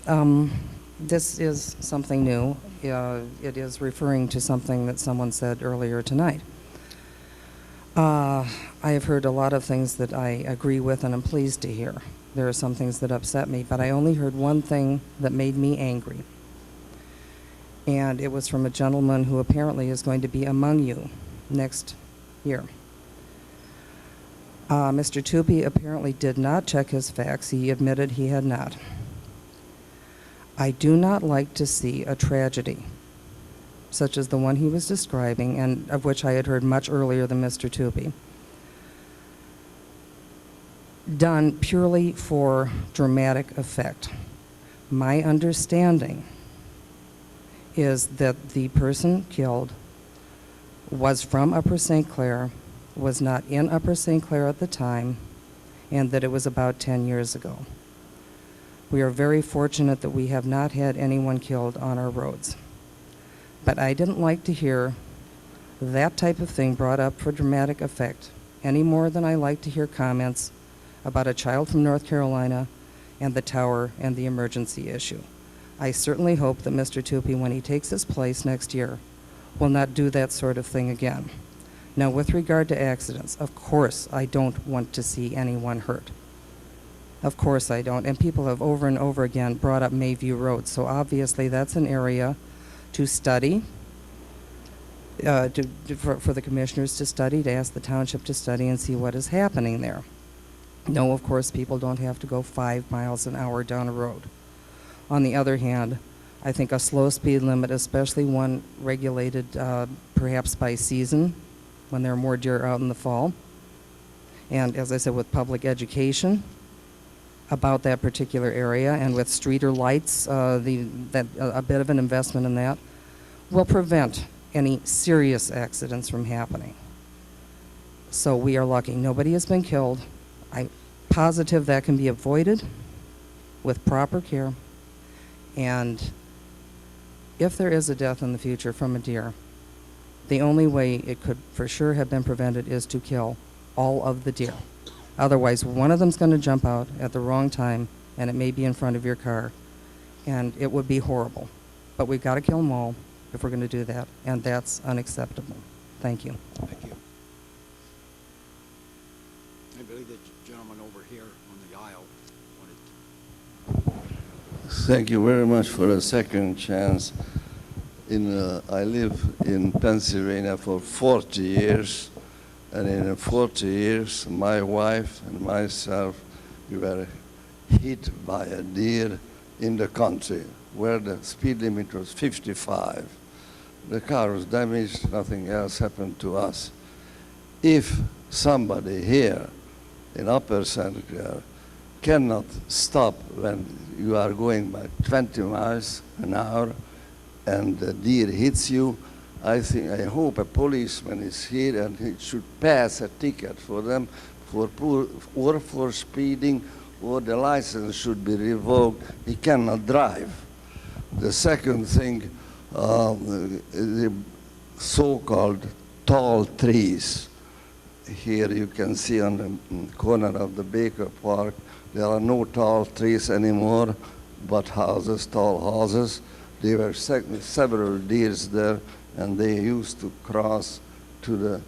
This is something new. It is referring to something that someone said earlier tonight. I have heard a lot of things that I agree with and I'm pleased to hear. There are some things that upset me, but I only heard one thing that made me angry. And it was from a gentleman who apparently is going to be among you next year. Mr. Tupy apparently did not check his facts. He admitted he had not. I do not like to see a tragedy such as the one he was describing, and of which I had heard much earlier than Mr. Tupy, done purely for dramatic effect. My understanding is that the person killed was from Upper St. Clair, was not in Upper St. Clair at the time, and that it was about 10 years ago. We are very fortunate that we have not had anyone killed on our roads. But I didn't like to hear that type of thing brought up for dramatic effect any more than I like to hear comments about a child from North Carolina and the tower and the emergency issue. I certainly hope that Mr. Tupy, when he takes his place next year, will not do that sort of thing again. Now, with regard to accidents, of course I don't want to see anyone hurt. Of course I don't. And people have over and over again brought up Mayview Road, so obviously that's an area to study, for the commissioners to study, to ask the township to study and see what is happening there. No, of course, people don't have to go 5 miles an hour down a road. On the other hand, I think a slow speed limit, especially one regulated perhaps by season, when there are more deer out in the fall, and as I said, with public education about that particular area, and with streeter lights, a bit of an investment in that, will prevent any serious accidents from happening. So we are lucky. Nobody has been killed. I'm positive that can be avoided with proper care. And if there is a death in the future from a deer, the only way it could for sure have been prevented is to kill all of the deer. Otherwise, one of them's going to jump out at the wrong time, and it may be in front of your car, and it would be horrible. But we've got to kill them all if we're going to do that, and that's unacceptable. Thank you. Thank you. I believe the gentleman over here on the aisle wanted. Thank you very much for a second chance. I live in Pennsylvania for 40 years, and in 40 years, my wife and myself, we were hit by a deer in the country where the speed limit was 55. The car was damaged, nothing else happened to us. If somebody here in Upper St. Clair cannot stop when you are going by 20 miles an hour and the deer hits you, I hope a policeman is here and he should pass a ticket for them for speeding, or the license should be revoked. He cannot drive. The second thing, the so-called tall trees. Here you can see on the corner of the Baker Park, there are no tall trees anymore, but houses, tall houses. There were several deers there, and they used to cross to the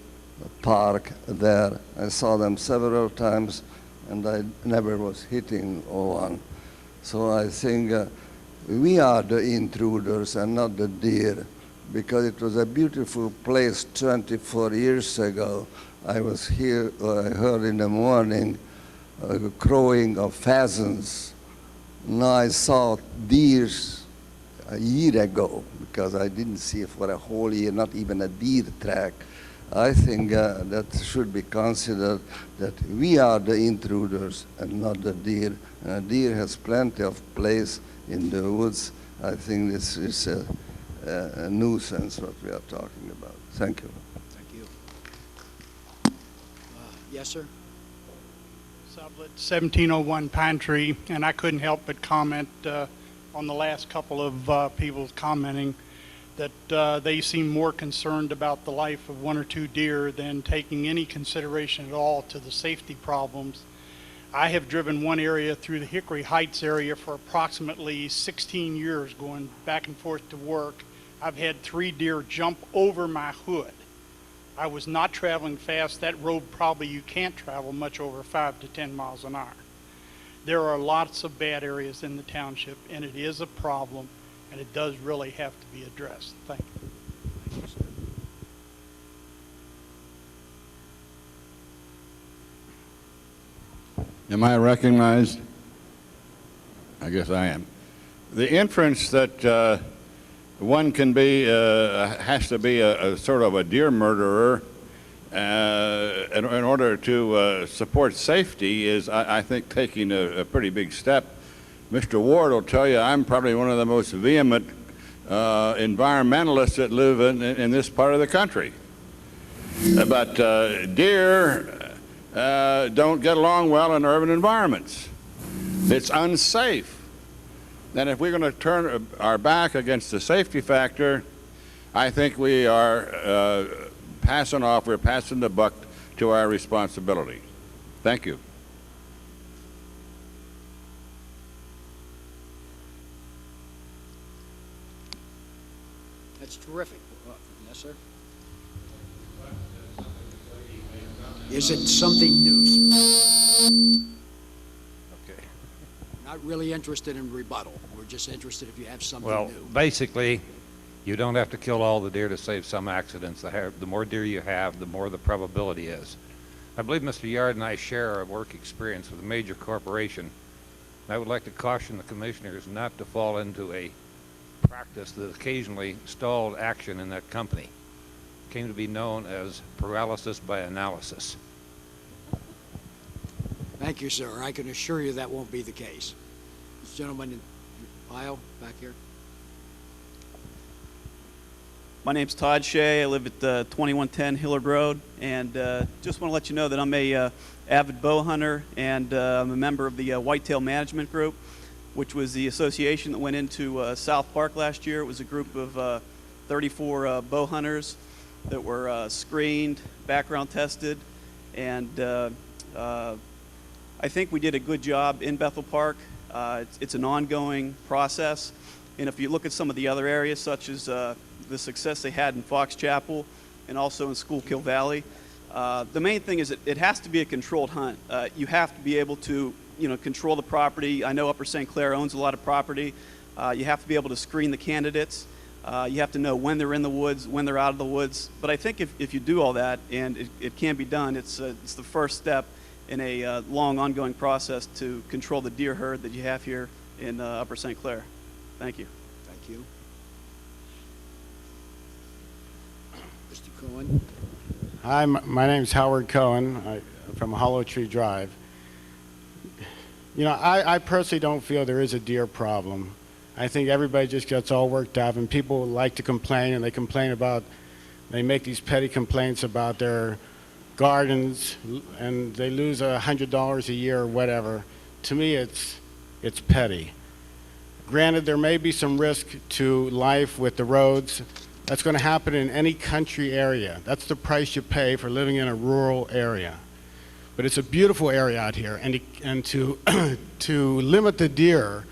park there. I saw them several times, and I never was hitting one. So I think we are the intruders and not the deer, because it was a beautiful place 24 years ago. I was here, I heard in the morning crowing of pheasants. Now I saw deers a year ago, because I didn't see for a whole year, not even a deer track. I think that should be considered that we are the intruders and not the deer. And a deer has plenty of place in the woods. I think this is a nuisance what we are talking about. Thank you. Thank you. Yes, sir? Sublett, 1701 Pine Tree, and I couldn't help but comment on the last couple of people commenting that they seem more concerned about the life of one or two deer than taking any consideration at all to the safety problems. I have driven one area through the Hickory Heights area for approximately 16 years going back and forth to work. I've had 3 deer jump over my hood. I was not traveling fast. That road probably you can't travel much over 5 to 10 miles an hour. There are lots of bad areas in the township, and it is a problem, and it does really have to be addressed. Thank you. Thank you, sir. Am I recognized? I guess I am. The inference that one can be, has to be a sort of a deer murderer in order to support safety is, I think, taking a pretty big step. Mr. Ward will tell you I'm probably one of the most vehement environmentalists that live in this part of the country. But deer don't get along well in urban environments. It's unsafe. And if we're going to turn our back against the safety factor, I think we are we're passing the buck to our responsibility. Thank you. That's terrific. Yes, sir. Is it something new, sir? Okay. Not really interested in rebuttal. We're just interested if you have something Well, new. basically, you don't have to kill all the deer to save some accidents. The more deer you have, the more the probability is. I believe Mr. Yard and I share a work experience with a major corporation. I would like to caution the commissioners not to fall into a practice that occasionally stalled action in that company. It came to be known as paralysis by analysis. Thank you, sir. I can assure you that won't be the case. This gentleman in the aisle back here. My name's Todd Shea. I live at 2110 Hillard Road, and just want to let you know that I'm a avid bow hunter, and I'm a member of the Whitetail Management Group, which was the association that went into South Park last year. It was a group of 34 bow hunters that were screened, background tested, and I think we did a good job in Bethel Park. It's an ongoing process, and if you look at some of the other areas, such as the success they had in Fox Chapel and also in Schuylkill Valley, the main thing is it has to be a controlled hunt. You have to be able to control the property. I know Upper St. Clair owns a lot of property. You have to be able to screen the candidates. You have to know when they're in the woods, when they're out of the woods. But I think if you do all that, and it can be done, it's the first step in a long, ongoing process to control the deer herd that you have here in Upper St. Clair. Thank you. Thank you. Mr. Cohen. Hi, my name's Howard Cohen from Hollow Tree Drive. You know, I personally don't feel there is a deer problem. I think everybody just gets all worked up, and people like to complain, and they make these petty complaints about their gardens, and they lose $100 a year or whatever. To me, it's petty. Granted, there may be some risk to life with the roads. That's going to happen in any country area. That's the price you pay for living in a rural area. But it's a beautiful area out here, and to to limit the deer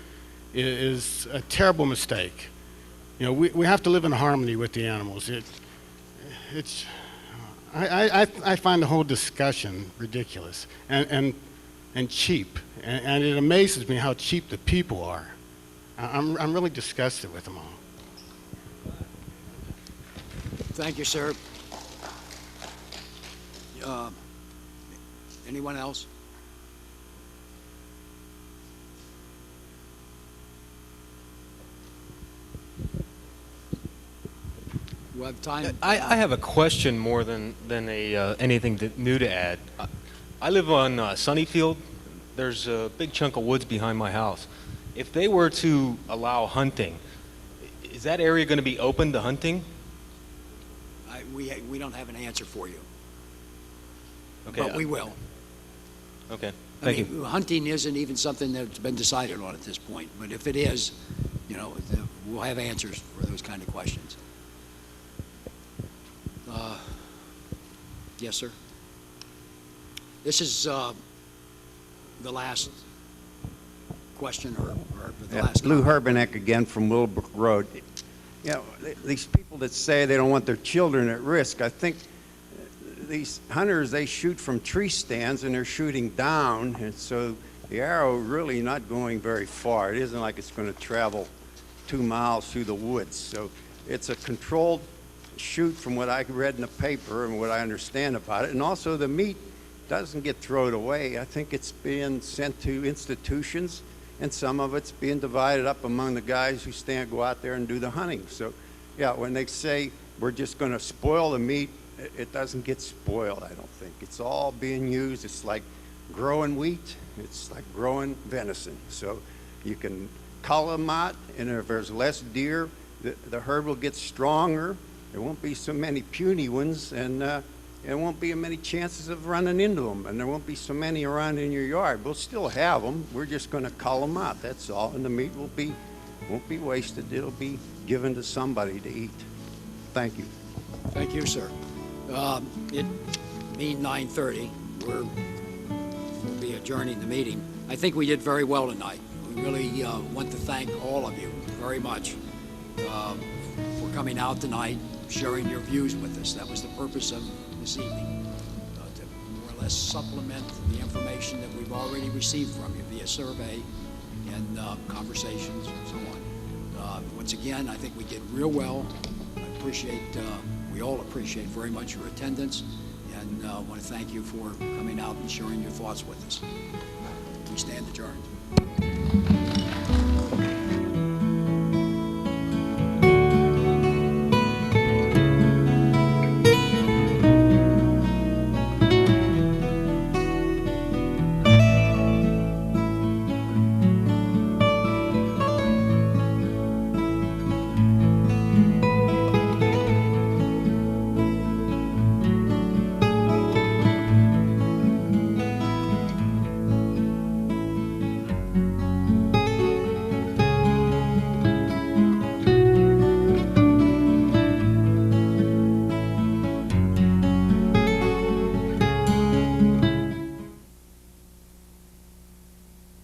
is a terrible mistake. You know, we have to live in harmony with the animals. I find the whole discussion ridiculous and cheap, and it amazes me how cheap the people are. I'm really disgusted with them all. Thank you, sir. Anyone else? You have time? I have a question more than anything new to add. I live on Sunnyfield. There's a big chunk of woods behind my house. If they were to allow hunting, is that area going to be open to hunting? We don't have an answer for you. Okay. But we will. Okay. Thank I mean, you. hunting isn't even something that's been decided on at this point, but if it is, you know, we'll have answers for those kind of questions. Yes, sir. This is the last question, or the last Lou comment. Herbenek again from Willowbrook Road. You know, these people that say they don't want their children at risk, I think these hunters, they shoot from tree stands and they're shooting down, and so the arrow really not going very far. It isn't like it's going to travel 2 miles through the woods. So it's a controlled shoot from what I read in the paper and what I understand about it. And also the meat doesn't get thrown away. I think it's being sent to institutions, and some of it's being divided up among the guys who go out there and do the hunting. So yeah, when they say we're just going to spoil the meat, it doesn't get spoiled, I don't think. It's all being used. It's like growing wheat. It's like growing venison. So you can cull them out, and if there's less deer, the herd will get stronger. There won't be so many puny ones, and there won't be many chances of running into them, and there won't be so many around in your yard. We'll still have them. We're just going to cull them out, that's all, and the meat won't be wasted. It'll be given to somebody to eat. Thank you. Thank you, sir. It being 9:30, we'll be adjourning the meeting. I think we did very well tonight. We really want to thank all of you very much for coming out tonight, sharing your views with us. That was the purpose of this evening, to more or less supplement the information that we've already received from you via survey and conversations and so on. Once again, I think we did real well. We all appreciate very much your attendance, and want to thank you for coming out and sharing your thoughts with us. We stand adjourned.